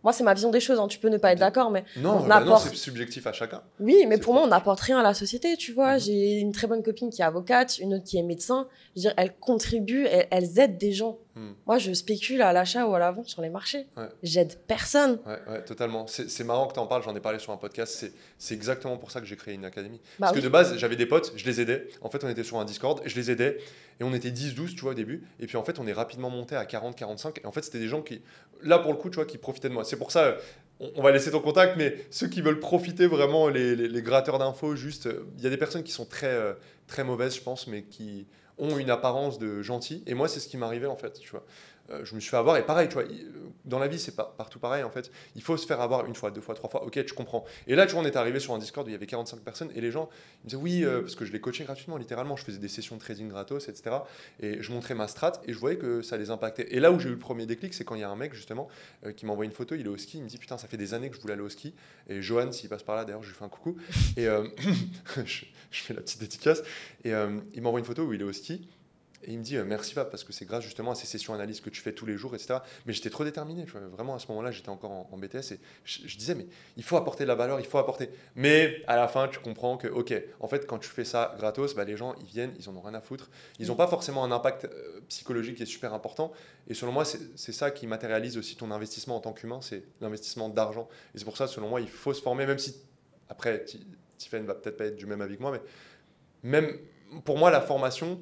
moi, c'est ma vision des choses, hein. Tu peux ne pas être d'accord, mais non, c'est subjectif à chacun. Oui, mais pour moi, on n'apporte rien à la société, tu vois. J'ai une très bonne copine qui est avocate, une autre qui est médecin. Je veux dire, elles contribuent, elles aident des gens. Moi, je spécule à l'achat ou à la vente sur les marchés. J'aide personne. Ouais, totalement. C'est marrant que tu en parles, j'en ai parlé sur un podcast. C'est exactement pour ça que j'ai créé une académie. Parce que de base, j'avais des potes, je les aidais. En fait, on était sur un Discord, je les aidais. Et on était 10-12, tu vois, au début. Et puis en fait, on est rapidement monté à 40-45. Et en fait, c'était des gens qui, là pour le coup, tu vois, qui profitaient de moi. C'est pour ça, on va laisser ton contact, mais ceux qui veulent profiter vraiment, les gratteurs d'infos, juste, il y a des personnes qui sont très, très mauvaises, je pense, mais qui ont une apparence de gentil. Et moi, c'est ce qui m'arrivait, en fait, tu vois. Je me suis fait avoir, et pareil, tu vois, dans la vie, c'est pas partout pareil, en fait. Il faut se faire avoir une fois, deux fois, trois fois. Ok, tu comprends. Et là, tu vois, on est arrivé sur un Discord où il y avait 45 personnes, et les gens, ils me disaient, oui, parce que je les coachais gratuitement, littéralement. Je faisais des sessions de trading gratos, etc. Et je montrais ma strat, et je voyais que ça les impactait. Et là où j'ai eu le premier déclic, c'est quand il y a un mec, justement, qui m'envoie une photo, il est au ski, il me dit, putain, ça fait des années que je voulais aller au ski. Et Johan, s'il passe par là, d'ailleurs, je lui fais un coucou. Et je fais la petite dédicace. Et il m'envoie une photo où il est au ski. Et il me dit merci Fab, parce que c'est grâce justement à ces sessions analyses que tu fais tous les jours, etc. Mais j'étais trop déterminé, tu vois. Vraiment à ce moment-là, j'étais encore en BTS et je disais mais il faut apporter de la valeur, il faut apporter. Mais à la fin, tu comprends que ok, en fait, quand tu fais ça gratos, bah, les gens ils viennent, ils en ont rien à foutre. Ils n'ont pas forcément un impact psychologique qui est super important. Et selon moi, c'est ça qui matérialise aussi ton investissement en tant qu'humain, c'est l'investissement d'argent. Et c'est pour ça, selon moi, il faut se former, même si après, Tiffen va peut-être pas être du même avis que moi, mais même pour moi, la formation.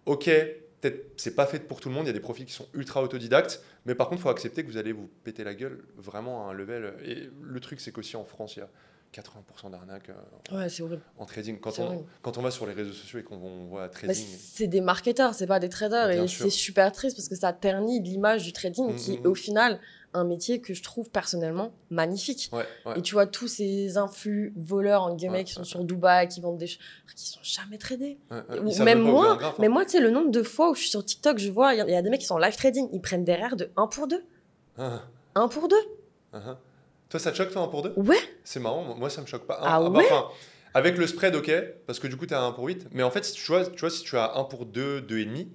Ok, peut-être c'est pas fait pour tout le monde, il y a des profils qui sont ultra autodidactes, mais par contre, il faut accepter que vous allez vous péter la gueule vraiment à un level. Et le truc, c'est qu'aussi en France, il y a 80% d'arnaques c'est horrible. En trading. Quand on va sur les réseaux sociaux et qu'on voit trading. C'est des marketeurs, c'est pas des traders. Bien et sûr. C'est super triste parce que ça ternit l'image du trading qui est au final un métier que je trouve personnellement magnifique. Et tu vois, tous ces influx voleurs en guillemets qui sont sur Dubaï, qui vendent des choses, qui sont jamais tradés. Même moi, tu sais, le nombre de fois où je suis sur TikTok, je vois, il y a des mecs qui sont en live trading, ils prennent des RR de 1 pour 2. 1 pour 2. Toi, ça te choque, toi, 1 pour 2 ? Ouais. C'est marrant, moi, ça me choque pas. Ouais. Enfin, avec le spread, ok, parce que du coup, tu as 1 pour 8. Mais en fait, si tu vois, si tu as 1 pour 2, 2,5,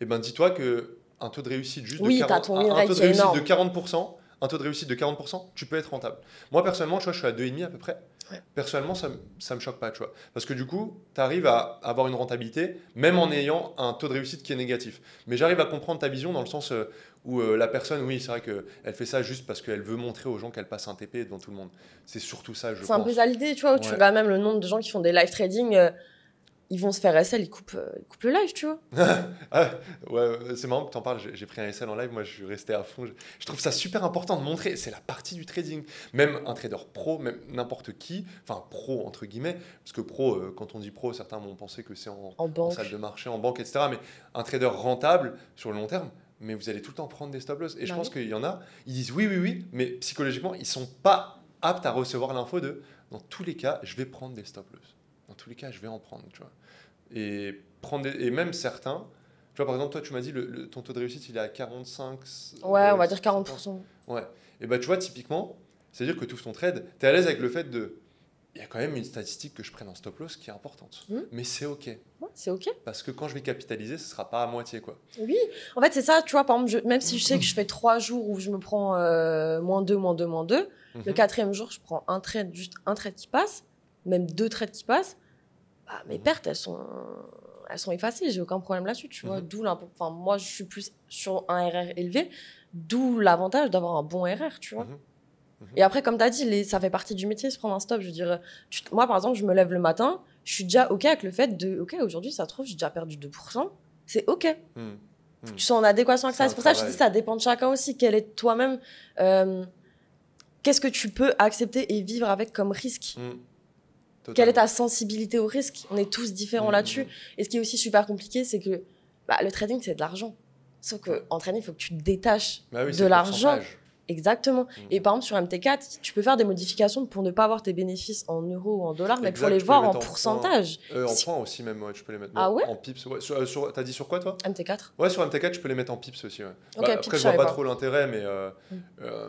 eh ben, dis-toi qu'un taux de réussite juste de 40%, un taux de réussite de 40%, tu peux être rentable. Moi, personnellement, tu vois, je suis à 2,5 à peu près. Personnellement, ça me choque pas, tu vois. Parce que du coup, tu arrives à avoir une rentabilité, même en ayant un taux de réussite qui est négatif. Mais j'arrive à comprendre ta vision dans le sens où la personne, oui, c'est vrai qu'elle fait ça juste parce qu'elle veut montrer aux gens qu'elle passe un TP devant tout le monde. C'est surtout ça, je pense. C'est un peu ça l'idée, tu vois, où tu regardes même le nombre de gens qui font des live trading, ils vont se faire SL, ils coupent le live, tu vois. Ouais, c'est marrant que tu en parles, j'ai pris un SL en live, moi je suis resté à fond. Je trouve ça super important de montrer, c'est la partie du trading. Même un trader pro, même n'importe qui, enfin pro entre guillemets, parce que pro, quand on dit pro, certains vont penser que c'est en salle de marché, en banque, etc. Mais un trader rentable sur le long terme, mais vous allez tout le temps prendre des stop loss. Et je pense qu'il y en a, ils disent oui, mais psychologiquement, ils sont pas aptes à recevoir l'info de dans tous les cas, je vais prendre des stop loss. Dans tous les cas, je vais en prendre, tu vois. Et même certains, tu vois, par exemple, toi, tu m'as dit, ton taux de réussite, il est à 45... Ouais, on va dire 40%. Ouais. Et bah, tu vois, typiquement, c'est-à-dire que tu ouvres ton trade, tu es à l'aise avec le fait de... Il y a quand même une statistique que je prenne en stop loss qui est importante. Mais c'est OK. Ouais, c'est OK. Parce que quand je vais capitaliser, ce ne sera pas à moitié, quoi. Oui. En fait, c'est ça, tu vois, par exemple, même si je sais que je fais 3 jours où je me prends -2, -2, le 4e jour, je prends juste un trade qui passe, même 2 trades qui passent, bah, mes pertes, elles sont effacées, j'ai aucun problème là-dessus, tu vois. D'où moi, je suis plus sur un RR élevé, d'où l'avantage d'avoir un bon RR, tu vois. Et après, comme tu as dit, ça fait partie du métier, se prendre un stop. Je veux dire, moi, par exemple, je me lève le matin, je suis déjà OK avec le fait de, OK, aujourd'hui, ça se trouve, j'ai déjà perdu 2%, c'est OK. Tu sois en adéquation avec ça. C'est pour ça que je dis, ça dépend de chacun aussi. Quel est toi-même, qu'est-ce que tu peux accepter et vivre avec comme risque Quelle est ta sensibilité au risque? On est tous différents là-dessus. Et ce qui est aussi super compliqué, c'est que le trading, c'est de l'argent. Sauf qu'en trading, il faut que tu te détaches de l'argent. Exactement. Et par exemple, sur MT4, tu peux faire des modifications pour ne pas avoir tes bénéfices en euros ou en dollars, mais pour les voir en pourcentage. En points aussi, même, tu peux les mettre en pips. Ouais. T'as dit sur quoi, toi? MT4. Ouais, sur MT4, tu peux les mettre en pips aussi. Ouais. Okay, après, je vois pas trop l'intérêt, mais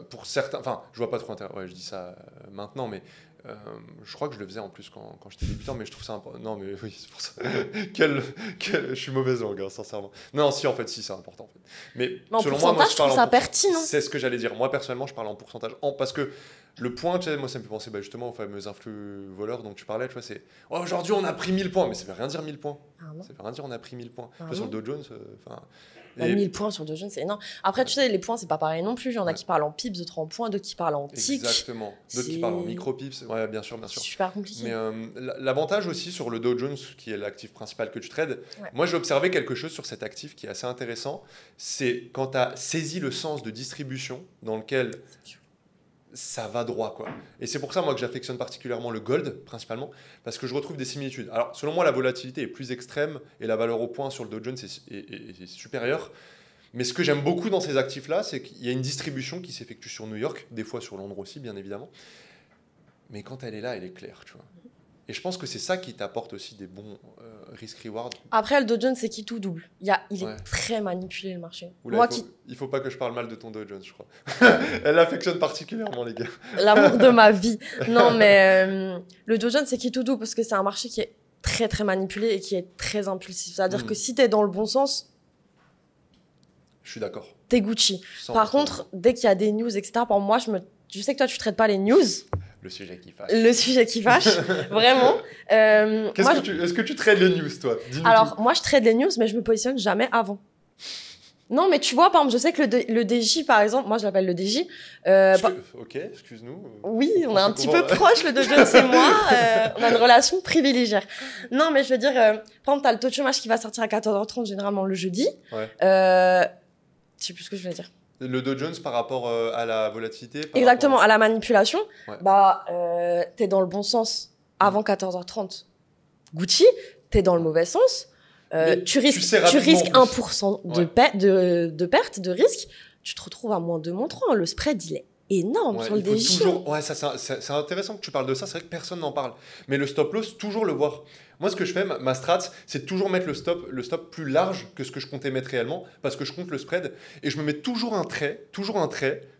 pour certains. Enfin, je vois pas trop l'intérêt. Ouais, je dis ça maintenant, mais. Je crois que je le faisais en plus quand j'étais débutant, mais je trouve ça important. Non, mais oui, c'est pour ça. Je suis mauvaise langue, hein, sincèrement. Non, si, en fait, si, c'est important. En fait. Mais selon moi, je parle ça pertinent. C'est ce que j'allais dire. Moi, personnellement, je parle en pourcentage. Parce que Le point, tu sais, moi, ça me fait penser justement aux fameux influx voleurs dont tu parlais. Tu vois, c'est aujourd'hui, on a pris 1000 points. Mais ça veut rien dire 1000 points. Ça veut rien dire on a pris 1000 points. Tu vois, sur le Dow Jones, 1000 points sur Dow Jones, c'est énorme. Après, tu sais, les points, c'est pas pareil non plus. Il y en a qui parlent en pips, d'autres en points, d'autres qui parlent en ticks. Exactement. D'autres qui parlent en micro-pips. Ouais, bien sûr, bien sûr. C'est super compliqué. Mais l'avantage aussi sur le Dow Jones, qui est l'actif principal que tu trades, moi, j'ai observé quelque chose sur cet actif qui est assez intéressant. C'est quand tu as saisi le sens de distribution dans lequel ça va droit, quoi. Et c'est pour ça, moi, que j'affectionne particulièrement le gold, principalement, parce que je retrouve des similitudes. Alors, selon moi, la volatilité est plus extrême et la valeur au point sur le Dow Jones est supérieure. Mais ce que j'aime beaucoup dans ces actifs-là, c'est qu'il y a une distribution qui s'effectue sur New York, des fois sur Londres aussi, bien évidemment. Mais quand elle est là, elle est claire, tu vois. Et je pense que c'est ça qui t'apporte aussi des bons risk-reward. Après, le Dow Jones, c'est qui tout double. Il est très manipulé, le marché. Oula, il faut pas que je parle mal de ton Dow Jones, je crois. Elle l'affectionne particulièrement, les gars. L'amour de ma vie. Non, mais le Dow Jones, c'est qui tout double parce que c'est un marché qui est très, très manipulé et qui est très impulsif. C'est-à-dire que si tu es dans le bon sens, je suis d'accord. T'es Gucci. Par contre, dès qu'il y a des news, etc., pour moi, je sais que toi, tu traites pas les news. Le sujet qui fâche. Le sujet qui fâche, vraiment. Est-ce que tu trades les news, toi? Alors, moi, je trade les news, mais je me positionne jamais avant. Non, mais tu vois, par exemple, je sais que le DJ, par exemple, moi, je l'appelle le DJ. Ok, excuse-nous. Oui, on est un petit peu proches, le Dow Jones et moi. On a une relation privilégiée. Non, mais je veux dire, par exemple, tu as le taux de chômage qui va sortir à 14h30, généralement le jeudi. Ouais. Je sais plus ce que je voulais dire. Le Dow Jones par rapport à la volatilité. Exactement, à la manipulation. Ouais. T'es dans le bon sens avant 14h30. Gucci, t'es dans le mauvais sens. Tu risques 1% de perte, de risque. Tu te retrouves à moins 2-3. Le spread, il est énorme sur le DJ. C'est intéressant que tu parles de ça. C'est vrai que personne n'en parle. Mais le stop loss, toujours le voir. Moi, ce que je fais, ma strat, c'est toujours mettre le stop plus large que ce que je comptais mettre réellement parce que je compte le spread et je me mets toujours un trait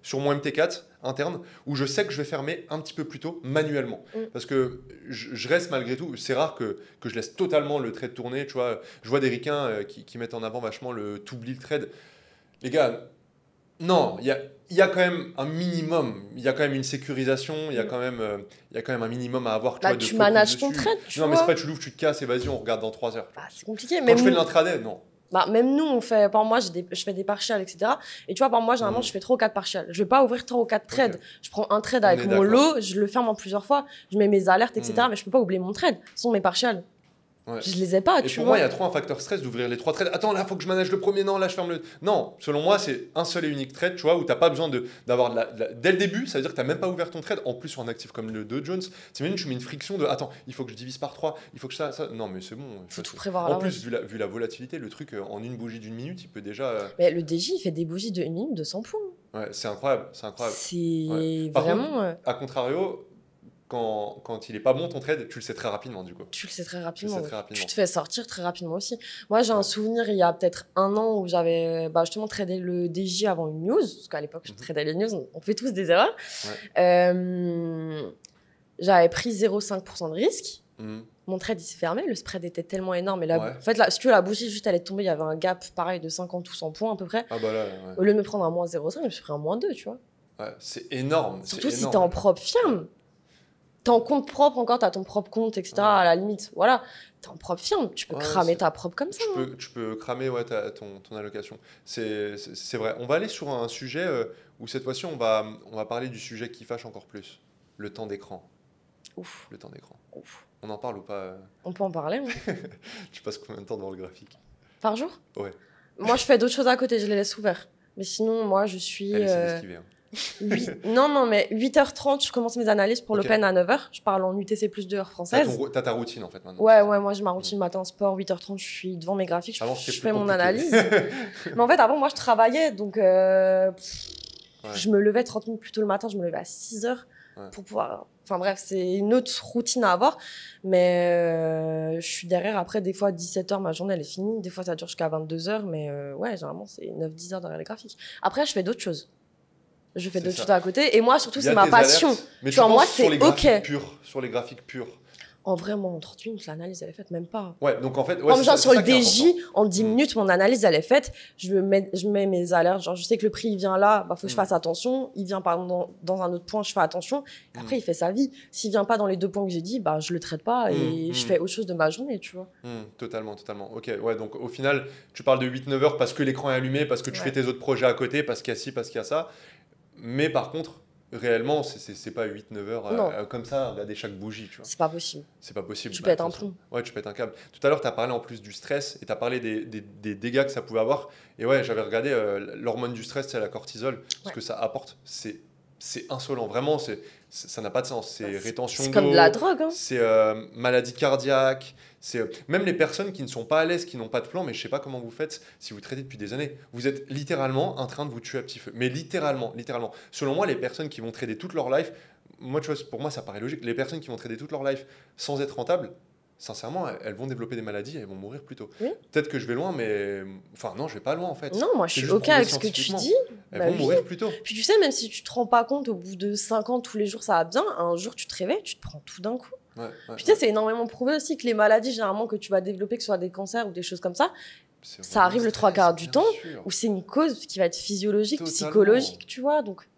sur mon MT4 interne où je sais que je vais fermer un petit peu plus tôt manuellement. Parce que je reste malgré tout, c'est rare que je laisse totalement le trade tourner. Tu vois, je vois des ricains qui mettent en avant vachement le t'oublies le trade. Les gars, non, il y a quand même un minimum, il y a quand même une sécurisation, il y a quand même un minimum à avoir. Tu manages ton trade, Non, mais c'est pas tu l'ouvres, tu te casses et vas-y, on regarde dans 3 heures. C'est compliqué. Quand je fais de l'intraday, non. Même nous, par moi, je fais des partials, etc. Et tu vois, par moi, généralement, je fais 3 ou 4 partials. Je vais pas ouvrir 3 ou 4 trades. Okay. Je prends un trade avec mon lot, je le ferme en plusieurs fois, je mets mes alertes, etc. Mais je peux pas oublier mon trade. Ce sont mes partials. Ouais. Je les ai pas, et pour moi, il y a trop un facteur stress d'ouvrir les 3 trades. Attends, là, il faut que je manage le premier. Non, là, je ferme le... Non, selon moi, c'est un seul et unique trade, tu vois, où tu n'as pas besoin d'avoir dès le début, ça veut dire que tu n'as même pas ouvert ton trade. En plus, sur un actif comme le Dow Jones, tu mets une friction de attends, il faut que je divise par 3, il faut que ça. Non, mais c'est bon. Faut tout prévoir. En plus, vu la volatilité, le truc, en une bougie d'une minute, il peut déjà. Mais le DJ, il fait des bougies de 1 minute de 100 points. Ouais, c'est incroyable. C'est vraiment. Contre, à contrario. Quand il est pas bon ton trade, tu le sais très rapidement du coup. Tu le sais très rapidement. Tu te fais sortir très rapidement aussi. Moi, j'ai un souvenir il y a peut-être 1 an où j'avais justement tradé le DJ avant une news, parce qu'à l'époque, je tradais les news, on fait tous des erreurs. Ouais. J'avais pris 0,5% de risque. Mon trade, il s'est fermé. Le spread était tellement énorme. Et en fait, si tu veux, la bougie, juste, elle est tombée. Il y avait un gap pareil de 50 ou 100 points à peu près. Ah bah là, Au lieu de me prendre un moins 0,5, je me suis pris un moins 2, tu vois. Ouais, c'est énorme. Surtout si t'es en propre firme. T'es en compte propre encore, t'as ton propre compte, etc. À la limite, voilà. T'es en propre firme, tu peux cramer ta propre comme ça. Tu peux cramer ton allocation. C'est vrai. On va aller sur un sujet où cette fois-ci, on va parler du sujet qui fâche encore plus. Le temps d'écran. Ouf. Le temps d'écran. Ouf. On en parle ou pas? On peut en parler, oui. Tu passes combien de temps devant le graphique? Par jour? Ouais. Moi, je fais d'autres choses à côté, je les laisse ouverts. Mais sinon, moi, je suis... Non, mais 8h30, je commence mes analyses pour l'Open à 9h. Je parle en UTC plus 2 heures françaises. T'as ta routine en fait maintenant. Ouais, moi j'ai ma routine matin sport, 8h30, je suis devant mes graphiques, je fais mon analyse. Mais en fait, avant, moi je travaillais, donc je me levais 30 minutes plus tôt le matin, je me levais à 6h pour pouvoir. Enfin bref, c'est une autre routine à avoir. Mais je suis derrière, après, des fois 17h, ma journée elle est finie. Des fois ça dure jusqu'à 22h, mais ouais, généralement c'est 9-10 heures derrière les graphiques. Après, je fais d'autres choses. Je fais d'autres choses à côté. Et moi, surtout, c'est ma passion. Mais tu vois, moi, c'est OK. Sur les graphiques purs. En vrai, moi, en 30 minutes, l'analyse, elle est faite, même pas. Ouais, donc en fait, Comme genre sur le DJ, en 10 Mm. minutes, mon analyse, elle est faite. Je mets mes alertes. Genre, je sais que le prix, il vient là, bah, faut que je fasse attention. Il vient, par exemple, dans un autre point, je fais attention. Après, il fait sa vie. S'il vient pas dans les 2 points que j'ai dit, bah, je le traite pas et je fais autre chose de ma journée, tu vois. Totalement, totalement. Ok, ouais, donc au final, tu parles de 8-9 heures parce que l'écran est allumé, parce que tu fais tes autres projets à côté, parce qu'il y a ci, parce qu'il y a ça. Mais par contre, réellement, c'est pas 8-9 heures comme ça, regarder chaque bougie, tu vois. C'est pas possible. C'est pas possible. Tu pètes un plomb. Ouais, tu pètes un câble. Tout à l'heure, tu as parlé en plus du stress et tu as parlé des dégâts que ça pouvait avoir. Et ouais, j'avais regardé l'hormone du stress, c'est la cortisol. Ce que ça apporte, c'est insolent. Vraiment, ça n'a pas de sens. C'est rétention d'eau. C'est comme de la drogue. Hein. C'est maladie cardiaque. Même les personnes qui ne sont pas à l'aise, qui n'ont pas de plan, mais je sais pas comment vous faites si vous traitez depuis des années. Vous êtes littéralement en train de vous tuer à petit feu. Mais littéralement, littéralement. Selon moi, les personnes qui vont trader toute leur life, moi, tu vois, pour moi, ça paraît logique. Les personnes qui vont trader toute leur life sans être rentables, sincèrement, elles vont développer des maladies et elles vont mourir plus tôt. Oui. Peut-être que je vais loin, mais... Enfin, non, je vais pas loin, en fait. Non, moi, je suis OK avec ce que tu dis. Elles vont mourir plus tôt. Puis tu sais, même si tu te rends pas compte, au bout de 5 ans, tous les jours, ça va bien. Un jour, tu te réveilles, tu te prends tout d'un coup. Puis tu sais, c'est énormément prouvé aussi que les maladies, généralement, que tu vas développer, que ce soit des cancers ou des choses comme ça arrive le 3/4 du temps, où c'est une cause qui va être physiologique, psychologique, tu vois. Donc,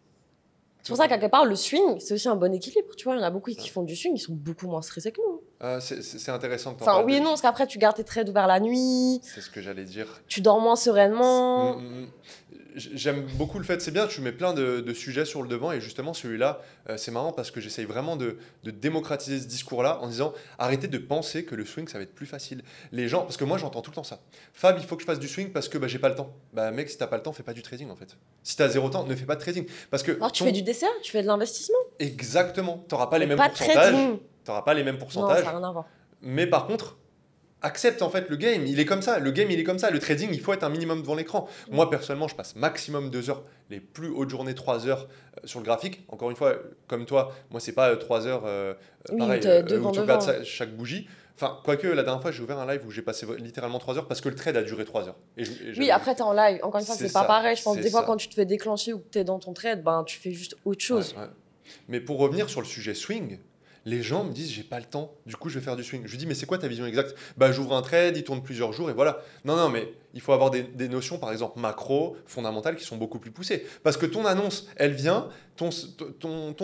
c'est pour ça qu'à quelque part, le swing, c'est aussi un bon équilibre, tu vois. Il y en a beaucoup qui font du swing, ils sont beaucoup moins stressés que nous. C'est intéressant que t'en parles. Oui et non, parce qu'après, tu gardes tes trades ouverts la nuit. C'est ce que j'allais dire. Tu dors moins sereinement. J'aime beaucoup le fait, c'est bien, tu mets plein de sujets sur le devant et justement celui-là, c'est marrant parce que j'essaye vraiment de démocratiser ce discours-là en disant arrêtez de penser que le swing ça va être plus facile. Les gens, parce que moi j'entends tout le temps ça. Fab, il faut que je fasse du swing parce que j'ai pas le temps. Bah mec, si t'as pas le temps, fais pas du trading en fait. Si t'as 0 temps, ne fais pas de trading. Parce que alors tu fais du DCA, tu fais de l'investissement. Exactement, t'auras pas les mêmes pourcentages. T'auras pas les mêmes pourcentages. Non, ça n'a rien à voir. Mais par contre, accepte en fait le game, il est comme ça. Le game, il est comme ça. Le trading, il faut être un minimum devant l'écran. Moi, personnellement, je passe maximum 2 heures, les plus hautes journées 3 heures sur le graphique. Encore une fois, comme toi, moi, c'est pas 3 heures pareil, où tu regardes chaque bougie. Enfin, quoique, la dernière fois, j'ai ouvert un live où j'ai passé littéralement 3 heures parce que le trade a duré 3 heures. Oui, après, tu es en live. Encore une fois, c'est pas pareil. Je pense que des fois, quand tu te fais déclencher ou que tu es dans ton trade, tu fais juste autre chose. Ouais. Mais pour revenir sur le sujet swing, les gens me disent j'ai pas le temps, du coup je vais faire du swing. Je lui dis mais c'est quoi ta vision exacte? J'ouvre un trade, il tourne plusieurs jours et voilà. Non, mais il faut avoir des notions par exemple macro, fondamentales qui sont beaucoup plus poussées. Parce que ton annonce, elle vient, ton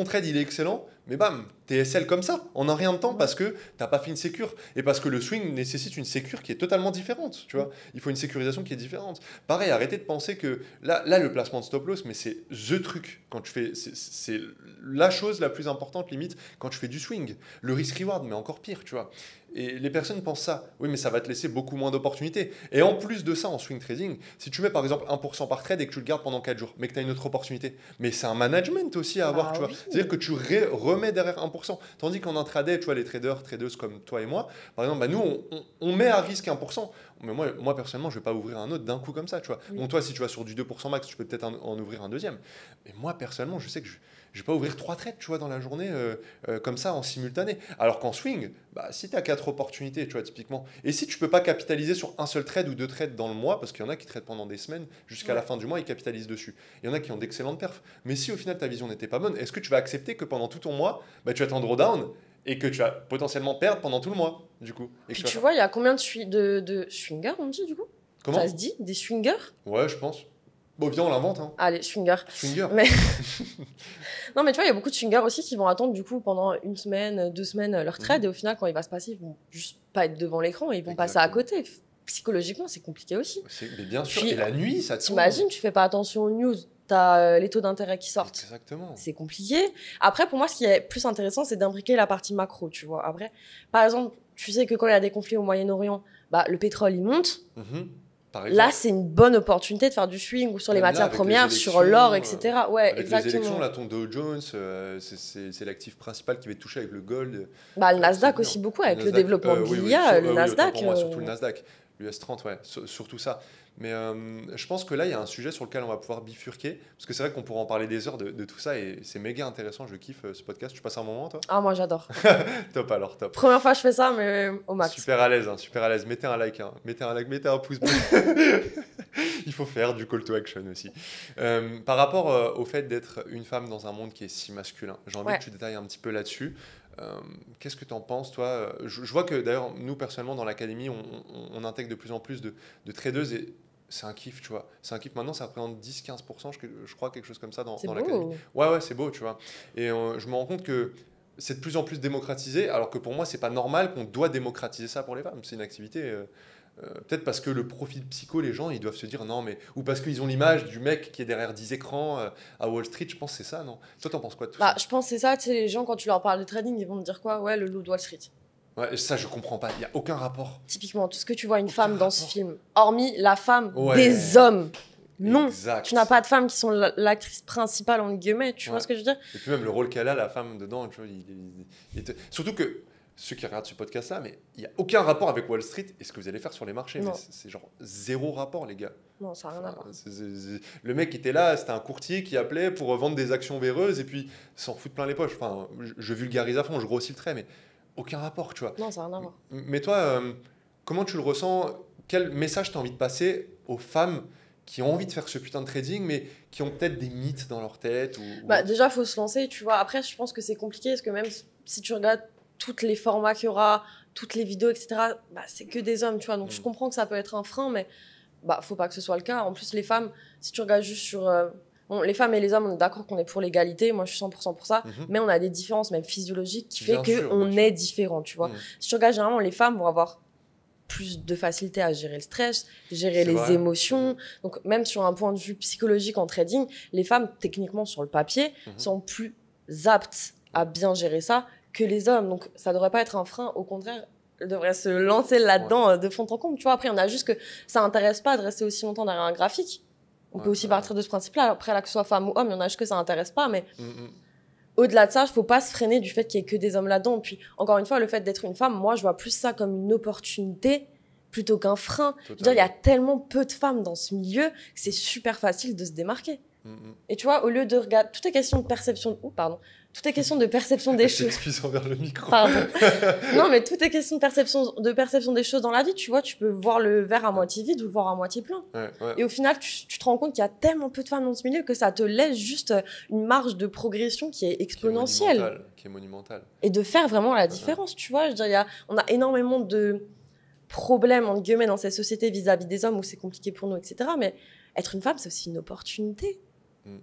trade il est excellent, mais bam, TSL comme ça, en un rien de temps parce que t'as pas fait une sécure. Et parce que le swing nécessite une sécure qui est totalement différente, tu vois. Il faut une sécurisation qui est différente. Pareil, arrêtez de penser que là le placement de stop loss, mais c'est the truc quand tu fais, c'est la chose la plus importante limite quand tu fais du swing. Le risk reward, mais encore pire, tu vois. Et les personnes pensent ça. Oui, mais ça va te laisser beaucoup moins d'opportunités. Et en plus de ça, en swing trading, si tu mets par exemple 1% par trade et que tu le gardes pendant 4 jours, mais que tu as une autre opportunité, mais c'est un management aussi à avoir, tu vois. C'est-à-dire que tu remets derrière 1%. Tandis qu'en intraday, tu vois, les traders, tradeuses comme toi et moi, par exemple, nous, on met à risque 1%. Mais moi personnellement, je ne vais pas ouvrir un autre d'un coup comme ça, tu vois. Oui. Bon, toi, si tu vas sur du 2% max, tu peux peut-être en ouvrir un deuxième. Mais moi, personnellement, je sais que je ne vais pas ouvrir 3 trades, tu vois, dans la journée, comme ça, en simultané. Alors qu'en swing, si tu as 4 opportunités, tu vois, typiquement, et si tu peux pas capitaliser sur un seul trade ou 2 trades dans le mois, parce qu'il y en a qui traitent pendant des semaines, jusqu'à la fin du mois, ils capitalisent dessus. Il y en a qui ont d'excellentes perfs. Mais si au final, ta vision n'était pas bonne, est-ce que tu vas accepter que pendant tout ton mois, tu vas être en drawdown et que tu vas potentiellement perdre pendant tout le mois, du coup? Et puis tu vois, il y a combien de swingers, on dit, du coup? Comment? Ça se dit, des swingers? Ouais, je pense. Bon, viens, on l'invente. Hein. Allez, swingers. Swingers. Mais... non, mais tu vois, il y a beaucoup de swingers aussi qui vont attendre du coup pendant 1 semaine, 2 semaines leur trade et au final, quand il va se passer, ils vont juste pas être devant l'écran, ils vont passer à côté. Psychologiquement, c'est compliqué aussi. Mais bien sûr, et la nuit, ça tourne. T'imagines, tu fais pas attention aux news, t'as les taux d'intérêt qui sortent. Exactement. C'est compliqué. Après, pour moi, ce qui est plus intéressant, c'est d'imbriquer la partie macro, tu vois. Après, par exemple, tu sais que quand il y a des conflits au Moyen-Orient, le pétrole, il monte. Là, c'est une bonne opportunité de faire du swing ou sur les matières premières, sur l'or, etc. Ouais, avec exactement. Les élections, là, ton Dow Jones, c'est l'actif principal qui va être touché avec le gold. Le Nasdaq aussi beaucoup, avec le développement de l'IA, le Nasdaq. Pour moi, surtout le Nasdaq. L'US 30, ouais, surtout ça. Mais je pense que là, il y a un sujet sur lequel on va pouvoir bifurquer. Parce que c'est vrai qu'on pourra en parler des heures de tout ça. Et c'est méga intéressant. Je kiffe ce podcast. Tu passes un moment, toi? Ah, moi, j'adore. Top alors, top. Première fois que je fais ça, mais au max. Super à l'aise, hein, super à l'aise. Mettez un like, mettez un pouce bleu. Il faut faire du call to action aussi. Par rapport au fait d'être une femme dans un monde qui est si masculin, j'ai envie que tu détailles un petit peu là-dessus. Qu'est-ce que tu en penses, toi? Je vois que d'ailleurs, nous, personnellement, dans l'académie, on intègre de plus en plus de tradeuses et c'est un kiff, tu vois. C'est un kiff. Maintenant, ça représente 10-15%, je crois, quelque chose comme ça C'est dans l'académie. beau. Ouais, c'est beau, tu vois. Et je me rends compte que c'est de plus en plus démocratisé, alors que pour moi, c'est pas normal qu'on doit démocratiser ça pour les femmes. C'est une activité. Peut-être parce que le profil psycho, les gens, ils doivent se dire non, mais. Ou parce qu'ils ont l'image du mec qui est derrière 10 écrans à Wall Street, je pense que c'est ça, non? Toi, t'en penses quoi de tout ça? Je pense que c'est ça, tu sais, les gens, quand tu leur parles de trading, ils vont te dire quoi? Ouais, le loup de Wall Street. Ouais, ça, je comprends pas. Il n'y a aucun rapport. Typiquement, tout ce que tu vois une Aucun femme dans ce rapport. film, hormis la femme Ouais. des hommes. Non, Exact. tu n'as pas de femmes qui sont l'actrice principale, en guillemets, tu vois ce que je veux dire? Et puis même le rôle qu'elle a, la femme dedans, tu vois, surtout que ceux qui regardent ce podcast-là, mais il n'y a aucun rapport avec Wall Street et ce que vous allez faire sur les marchés. Non. Mais c'est genre zéro rapport, les gars. Non, ça n'a rien à voir. Le mec était là, c'était un courtier qui appelait pour vendre des actions véreuses et puis s'en fout plein les poches. Enfin, je vulgarise à fond, je grossis le trait, mais aucun rapport, tu vois. Non, ça n'a rien à voir. Mais toi, comment tu le ressens? Quel message tu as envie de passer aux femmes qui ont envie de faire ce putain de trading, mais qui ont peut-être des mythes dans leur tête Déjà, il faut se lancer, tu vois. Après, je pense que c'est compliqué, parce que même si tu regardes tous les formats qu'il y aura, toutes les vidéos, etc., c'est que des hommes, tu vois. Donc, je comprends que ça peut être un frein, mais faut pas que ce soit le cas. En plus, les femmes, si tu regardes juste sur... Bon, les femmes et les hommes, on est d'accord qu'on est pour l'égalité. Moi, je suis 100% pour ça. Mhm. Mais on a des différences, même physiologiques, qui Bien fait sûr, qu'on bien sûr. est différents, tu vois. Mhm. Si tu regardes, généralement, les femmes vont avoir plus de facilité à gérer le stress, gérer C'est les vrai. émotions. Donc, même sur un point de vue psychologique en trading, les femmes, techniquement, sur le papier, Mhm. sont plus aptes à bien gérer ça que les hommes. Donc, ça devrait pas être un frein. Au contraire, elles devraient se lancer là-dedans de fond en comble. Tu vois, après, on a juste que ça intéresse pas de rester aussi longtemps derrière un graphique. On peut aussi partir de ce principe-là. Après, là, que ce soit femme ou homme, il y en a juste que ça intéresse pas. Mais au-delà de ça, il faut pas se freiner du fait qu'il y ait que des hommes là-dedans. Puis, encore une fois, le fait d'être une femme, moi, je vois plus ça comme une opportunité plutôt qu'un frein. Je veux dire, il y a tellement peu de femmes dans ce milieu que c'est super facile de se démarquer. Et tu vois, au lieu de regarder... Tout est question de perception... Tout est question de perception des choses. Excuse envers le micro. Pardon. Non, mais tout est question de perception des choses dans la vie. Tu vois, tu peux voir le verre à moitié vide ou le voir à moitié plein. Ouais. Et au final, tu te rends compte qu'il y a tellement peu de femmes dans ce milieu que ça te laisse juste une marge de progression qui est exponentielle. Qui est monumentale. Et de faire vraiment la différence, tu vois. Je veux dire, on a énormément de problèmes, entre guillemets, dans cette société vis-à-vis des hommes où c'est compliqué pour nous, etc. Mais être une femme, c'est aussi une opportunité.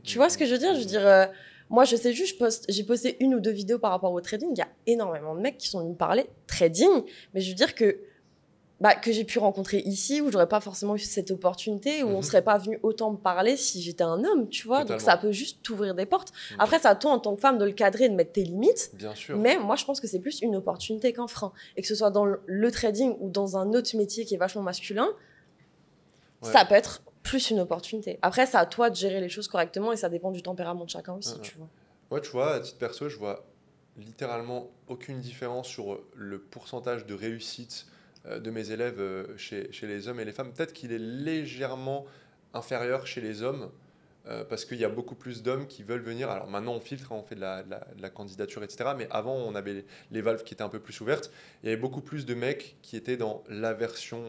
Tu vois ce que je veux dire? Je veux dire... Moi, je sais juste, j'ai posté 1 ou 2 vidéos par rapport au trading. Il y a énormément de mecs qui sont venus me parler trading. Mais je veux dire que j'ai pu rencontrer ici, où j'aurais pas forcément eu cette opportunité, où on serait pas venu autant me parler si j'étais un homme, tu vois. Totalement. Donc, ça peut juste t'ouvrir des portes. Après, c'est à toi, en tant que femme, de le cadrer et de mettre tes limites. Bien sûr. Mais moi, je pense que c'est plus une opportunité qu'un frein. Et que ce soit dans le trading ou dans un autre métier qui est vachement masculin, ça peut être plus une opportunité. Après, c'est à toi de gérer les choses correctement et ça dépend du tempérament de chacun aussi, tu vois. Ouais, tu vois, à titre perso, je vois littéralement aucune différence sur le pourcentage de réussite de mes élèves chez les hommes et les femmes. Peut-être qu'il est légèrement inférieur chez les hommes parce qu'il y a beaucoup plus d'hommes qui veulent venir. Alors maintenant, on filtre, on fait de la candidature, etc. Mais avant, on avait les valves qui étaient un peu plus ouvertes. Il y avait beaucoup plus de mecs qui étaient dans l'aversion,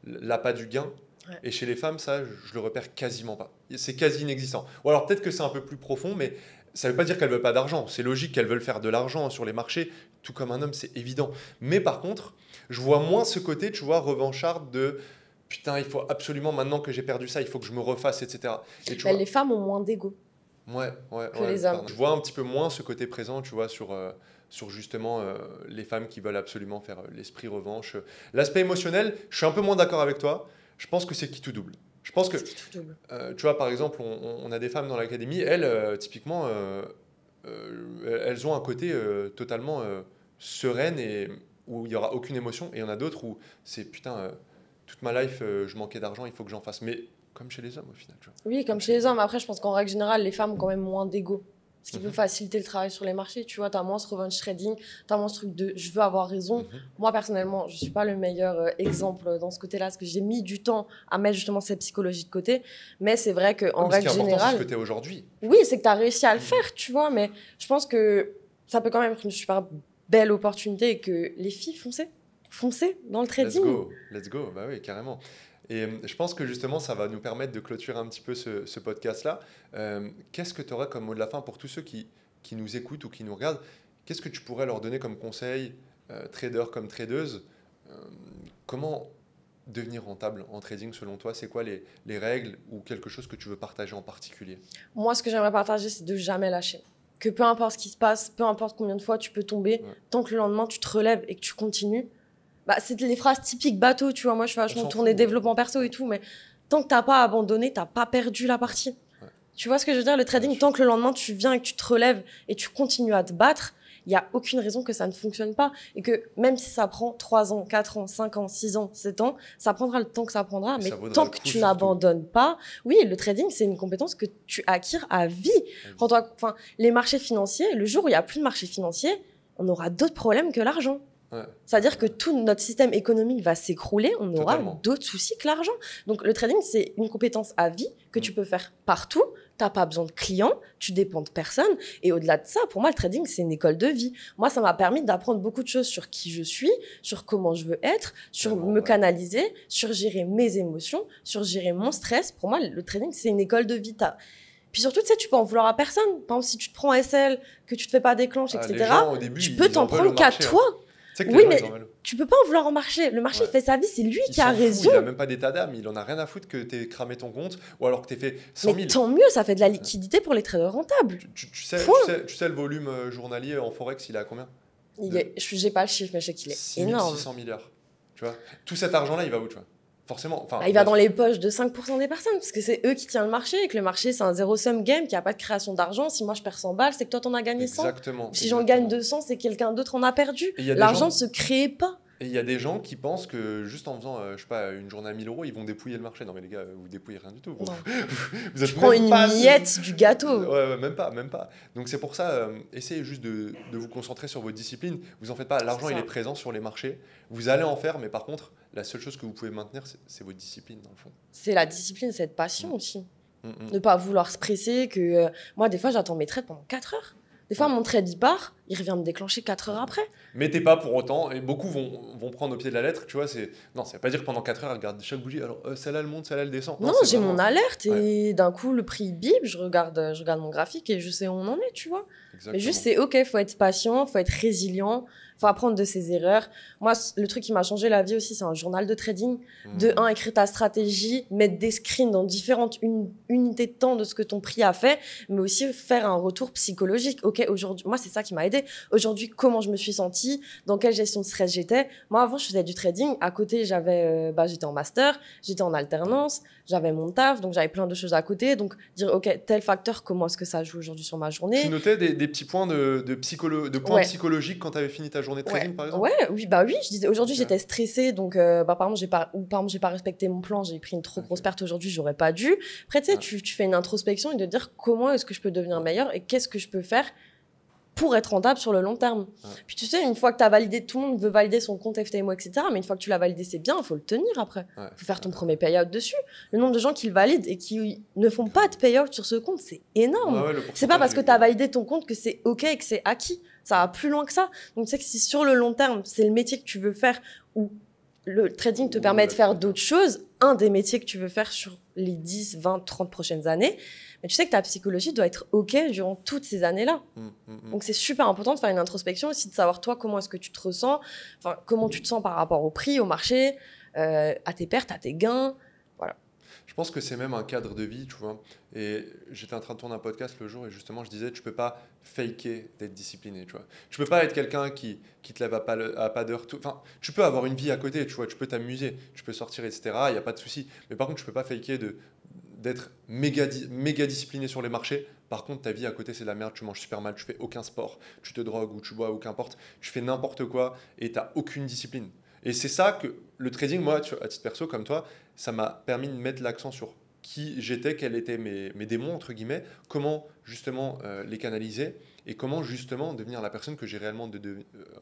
l'appât du gain. Ouais. Et chez les femmes, ça, je le repère quasiment pas. C'est quasi inexistant. Ou alors peut-être que c'est un peu plus profond, mais ça ne veut pas dire qu'elles ne veulent pas d'argent. C'est logique qu'elles veulent faire de l'argent sur les marchés, tout comme un homme, c'est évident. Mais par contre, je vois moins ce côté, tu vois, revanchard de « putain, il faut absolument, maintenant que j'ai perdu ça, il faut que je me refasse, etc. » Et tu vois, les femmes ont moins d'ego que les hommes. Je vois un petit peu moins ce côté présent, tu vois, sur justement les femmes qui veulent absolument faire l'esprit revanche. L'aspect émotionnel, je suis un peu moins d'accord avec toi. Je pense que c'est qui tout double. Je pense que, tu vois, par exemple, on a des femmes dans l'académie, elles, typiquement, elles ont un côté totalement sereine et où il n'y aura aucune émotion. Et il y en a d'autres où c'est putain, toute ma life, je manquais d'argent, il faut que j'en fasse. Mais comme chez les hommes, au final. Tu vois. Oui, comme chez les hommes. Après, je pense qu'en règle générale, les femmes ont quand même moins d'ego. Ce qui peut faciliter le travail sur les marchés. Tu vois, tu as moins ce revenge trading, tu as moins ce truc de je veux avoir raison. Moi, personnellement, je ne suis pas le meilleur exemple dans ce côté-là, parce que j'ai mis du temps à mettre justement cette psychologie de côté. Mais c'est vrai qu'en règle générale. C'est ce que tu es aujourd'hui. Oui, c'est que tu as réussi à le faire, tu vois. Mais je pense que ça peut quand même être une super belle opportunité et que les filles, foncez dans le trading. Let's go. Bah oui, carrément. Et je pense que justement, ça va nous permettre de clôturer un petit peu ce podcast-là. Qu'est-ce que tu aurais comme mot de la fin pour tous ceux qui nous écoutent ou qui nous regardent, qu'est-ce que tu pourrais leur donner comme conseil, trader comme tradeuse? Comment devenir rentable en trading selon toi? C'est quoi les règles ou quelque chose que tu veux partager en particulier? Moi, ce que j'aimerais partager, c'est de jamais lâcher. Que peu importe ce qui se passe, peu importe combien de fois tu peux tomber, tant que le lendemain tu te relèves et que tu continues. Bah, c'est les phrases typiques bateau, tu vois. Moi, je fais vachement tourner développement perso et tout, mais tant que t'as pas abandonné, t'as pas perdu la partie. Tu vois ce que je veux dire? Le trading, tant que le lendemain tu viens et que tu te relèves et tu continues à te battre, il n'y a aucune raison que ça ne fonctionne pas. Et que même si ça prend 3 ans, 4 ans, 5 ans, 6 ans, 7 ans, ça prendra le temps que ça prendra. Mais tant que tu n'abandonnes pas, oui, le trading, c'est une compétence que tu acquiers à vie. Enfin, les marchés financiers, le jour où il n'y a plus de marché financier, on aura d'autres problèmes que l'argent. C'est-à-dire que tout notre système économique va s'écrouler, on aura d'autres soucis que l'argent. Donc le trading, c'est une compétence à vie que tu peux faire partout. Tu n'as pas besoin de clients, tu dépends de personne. Et au-delà de ça, pour moi, le trading, c'est une école de vie. Moi, ça m'a permis d'apprendre beaucoup de choses sur qui je suis, sur comment je veux être, sur me canaliser, sur gérer mes émotions, sur gérer mon stress. Pour moi, le trading, c'est une école de vie. Puis surtout, tu sais, tu peux en vouloir à personne. Par exemple, si tu te prends SL, que tu te fais pas déclencher, etc., tu peux t'en prendre qu'à toi. Oui, mais tu peux pas en vouloir au marché. Le marché, il fait sa vie, c'est lui qui a raison. Il a même pas d'état d'âme, il en a rien à foutre que t'aies cramé ton compte ou alors que t'aies fait 100 000. Mais tant mieux, ça fait de la liquidité pour les traders rentables. Tu sais, le volume journalier en Forex, il est à combien? J'ai pas le chiffre, mais je sais qu'il est énorme. 600 milliards. Tu vois, tout cet argent-là, il va où, tu vois? Forcément. Il va dans les poches de 5% des personnes, parce que c'est eux qui tiennent le marché, et que le marché, c'est un zéro-sum game, qui a pas de création d'argent. Si moi, je perds 100 balles, c'est que toi, t'en as gagné 100. Exactement. Si j'en gagne 200, c'est quelqu'un d'autre en a perdu. L'argent ne se crée pas. Et il y a des gens qui pensent que juste en faisant, je sais pas, une journée à 1000 euros, ils vont dépouiller le marché. Non, mais les gars, vous dépouillez rien du tout. Je prends une miette du gâteau. Ouais, même pas. Donc c'est pour ça, essayez juste de vous concentrer sur votre discipline. Vous en faites pas, l'argent il est présent sur les marchés. Vous allez en faire, mais par contre, la seule chose que vous pouvez maintenir, c'est votre discipline dans le fond. C'est la discipline, c'est cette passion aussi. Ne pas vouloir se presser. Moi, des fois, j'attends mes trades pendant 4 heures. Des fois, mon trade, il part, il revient me déclencher 4 heures après. Mais t'es pas pour autant, et beaucoup vont prendre au pied de la lettre, tu vois, non, ça veut pas dire que pendant 4 heures, elle regarde chaque bougie, alors celle-là, elle monte, celle-là, elle descend. Non, j'ai mon alerte, et d'un coup, le prix bip, je regarde mon graphique, et je sais où on en est, tu vois. Exactement. Mais juste, c'est OK, faut être patient, faut être résilient, faut apprendre de ses erreurs. Moi, le truc qui m'a changé la vie aussi, c'est un journal de trading. Écrire ta stratégie, mettre des screens dans différentes unités de temps de ce que ton prix a fait, mais aussi faire un retour psychologique. OK, aujourd'hui, moi, c'est ça qui m'a aidé. Aujourd'hui, comment je me suis sentie, dans quelle gestion de stress j'étais. Moi, avant, je faisais du trading. À côté, j'étais en master, j'étais en alternance, j'avais mon taf, donc j'avais plein de choses à côté. Donc, dire, OK, tel facteur, comment est-ce que ça joue aujourd'hui sur ma journée? Tu notais des petits points de points psychologiques quand tu avais fini ta journée de trading, par exemple? Oui, je disais, aujourd'hui, j'étais stressée, donc, par exemple, j'ai pas respecté mon plan, j'ai pris une trop grosse perte aujourd'hui, j'aurais pas dû. Après, tu sais, tu fais une introspection et de dire comment est-ce que je peux devenir meilleur et qu'est-ce que je peux faire pour être rentable sur le long terme. Puis tu sais, une fois que tu as validé, tout le monde veut valider son compte FTMO, etc. Mais une fois que tu l'as validé, c'est bien, il faut le tenir après. Il faut faire ton premier payout dessus. Le nombre de gens qui le valident et qui ne font pas de payout sur ce compte, c'est énorme. C'est pas parce que tu as validé ton compte que c'est OK et que c'est acquis. Ça va plus loin que ça. Donc tu sais que si sur le long terme, c'est le métier que tu veux faire ou le trading te permet de faire d'autres choses, un des métiers que tu veux faire sur les 10, 20, 30 prochaines années, mais tu sais que ta psychologie doit être OK durant toutes ces années-là. Donc, c'est super important de faire une introspection aussi, de savoir toi, comment est-ce que tu te ressens, enfin, comment tu te sens par rapport au prix, au marché, à tes pertes, à tes gains. Voilà. Je pense que c'est même un cadre de vie, tu vois. Et j'étais en train de tourner un podcast le jour et justement, je disais, tu peux pas faker d'être discipliné, tu vois. Tu peux pas être quelqu'un qui te lève à pas d'heure. Enfin, tu peux avoir une vie à côté, tu vois. Tu peux t'amuser, tu peux sortir, etc. Il n'y a pas de souci. Mais par contre, tu peux pas faker d'être méga discipliné sur les marchés. Par contre, ta vie à côté, c'est de la merde. Tu manges super mal, tu fais aucun sport, tu te drogues ou tu bois ou qu'importe. Tu fais n'importe quoi et tu n'as aucune discipline. Et c'est ça que le trading, moi, à titre perso, comme toi, ça m'a permis de mettre l'accent sur qui j'étais, quels étaient mes démons, entre guillemets, comment justement les canaliser et comment justement devenir la personne que j'ai réellement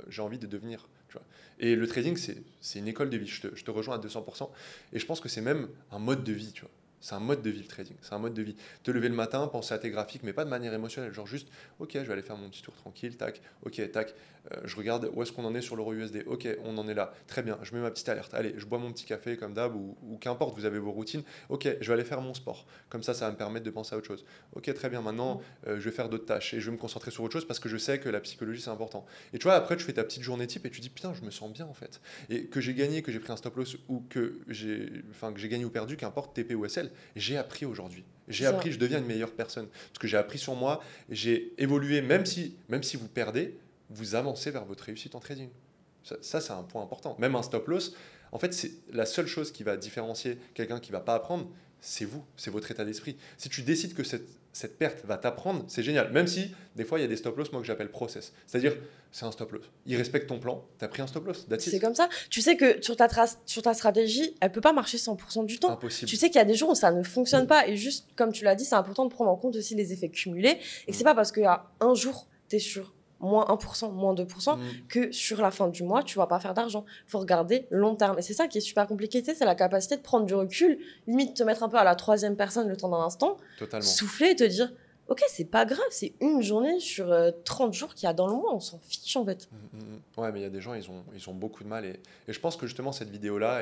j'ai envie de devenir. Tu vois. Et le trading, c'est une école de vie. Je te rejoins à 200%. Et je pense que c'est même un mode de vie, tu vois. C'est un mode de vie, le trading. C'est un mode de vie. Te lever le matin, penser à tes graphiques, mais pas de manière émotionnelle. Genre juste, ok, je vais aller faire mon petit tour tranquille, tac, ok, tac. Je regarde où est-ce qu'on en est sur l'euro USD. Ok, on en est là. Très bien, je mets ma petite alerte. Allez, je bois mon petit café comme d'hab ou qu'importe, vous avez vos routines. Ok, je vais aller faire mon sport. Comme ça va me permettre de penser à autre chose. Ok, très bien, maintenant, je vais faire d'autres tâches et je vais me concentrer sur autre chose parce que je sais que la psychologie, c'est important. Et tu vois, après, tu fais ta petite journée type et tu dis, putain, je me sens bien en fait. Et que j'ai gagné, que j'ai pris un stop loss ou que j'ai gagné ou perdu, qu'importe, TP ou SL, j'ai appris aujourd'hui. J'ai appris, je deviens une meilleure personne. Parce que j'ai appris sur moi, j'ai évolué, même si vous perdez, vous avancez vers votre réussite en trading. Ça c'est un point important. Même un stop loss, en fait, c'est la seule chose qui va différencier quelqu'un qui ne va pas apprendre, c'est vous, c'est votre état d'esprit. Si tu décides que cette perte va t'apprendre, c'est génial. Même si, des fois, il y a des stop loss, moi, que j'appelle process. C'est-à-dire, c'est un stop loss. Il respecte ton plan, tu as pris un stop loss. C'est comme ça. Tu sais que sur ta stratégie, elle ne peut pas marcher 100% du temps. Impossible. Tu sais qu'il y a des jours où ça ne fonctionne pas. Et juste, comme tu l'as dit, c'est important de prendre en compte aussi les effets cumulés. Et que ce n'est pas parce qu'il y a un jour, tu es sur moins 1%, moins 2%, que sur la fin du mois, tu ne vas pas faire d'argent. Il faut regarder long terme. Et c'est ça qui est super compliqué, c'est la capacité de prendre du recul, limite te mettre un peu à la troisième personne le temps d'un instant, souffler et te dire, ok, c'est pas grave, c'est une journée sur 30 jours qu'il y a dans le mois, on s'en fiche en fait. Ouais, mais il y a des gens, ils ont beaucoup de mal. Et je pense que justement, cette vidéo-là,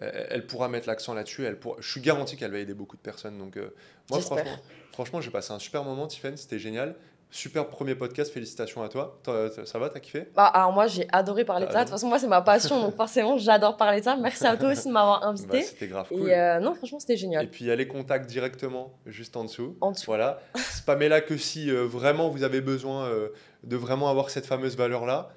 elle pourra mettre l'accent là-dessus. Je suis garanti qu'elle va aider beaucoup de personnes. Donc, moi, franchement, j'ai passé un super moment, Tiffen, c'était génial. Super premier podcast, félicitations à toi. Ça va, t'as kiffé? Alors moi, j'ai adoré parler de ça. De toute façon, moi, c'est ma passion, donc forcément, j'adore parler de ça. Merci à toi aussi de m'avoir invité. C'était grave cool. Et non, franchement, c'était génial. Et puis, il y a les contacts directement, juste en dessous. Voilà. Spammez-la que si vraiment vous avez besoin de vraiment avoir cette fameuse valeur-là.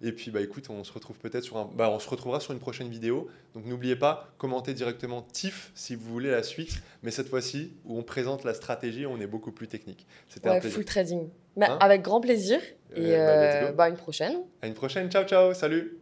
Et puis écoute, on se retrouve peut-être on se retrouvera sur une prochaine vidéo. Donc n'oubliez pas, commentez directement TIF si vous voulez la suite, mais cette fois-ci où on présente la stratégie, on est beaucoup plus technique. C'était un plaisir. Full trading. Mais avec grand plaisir et une prochaine. À une prochaine, ciao ciao, salut.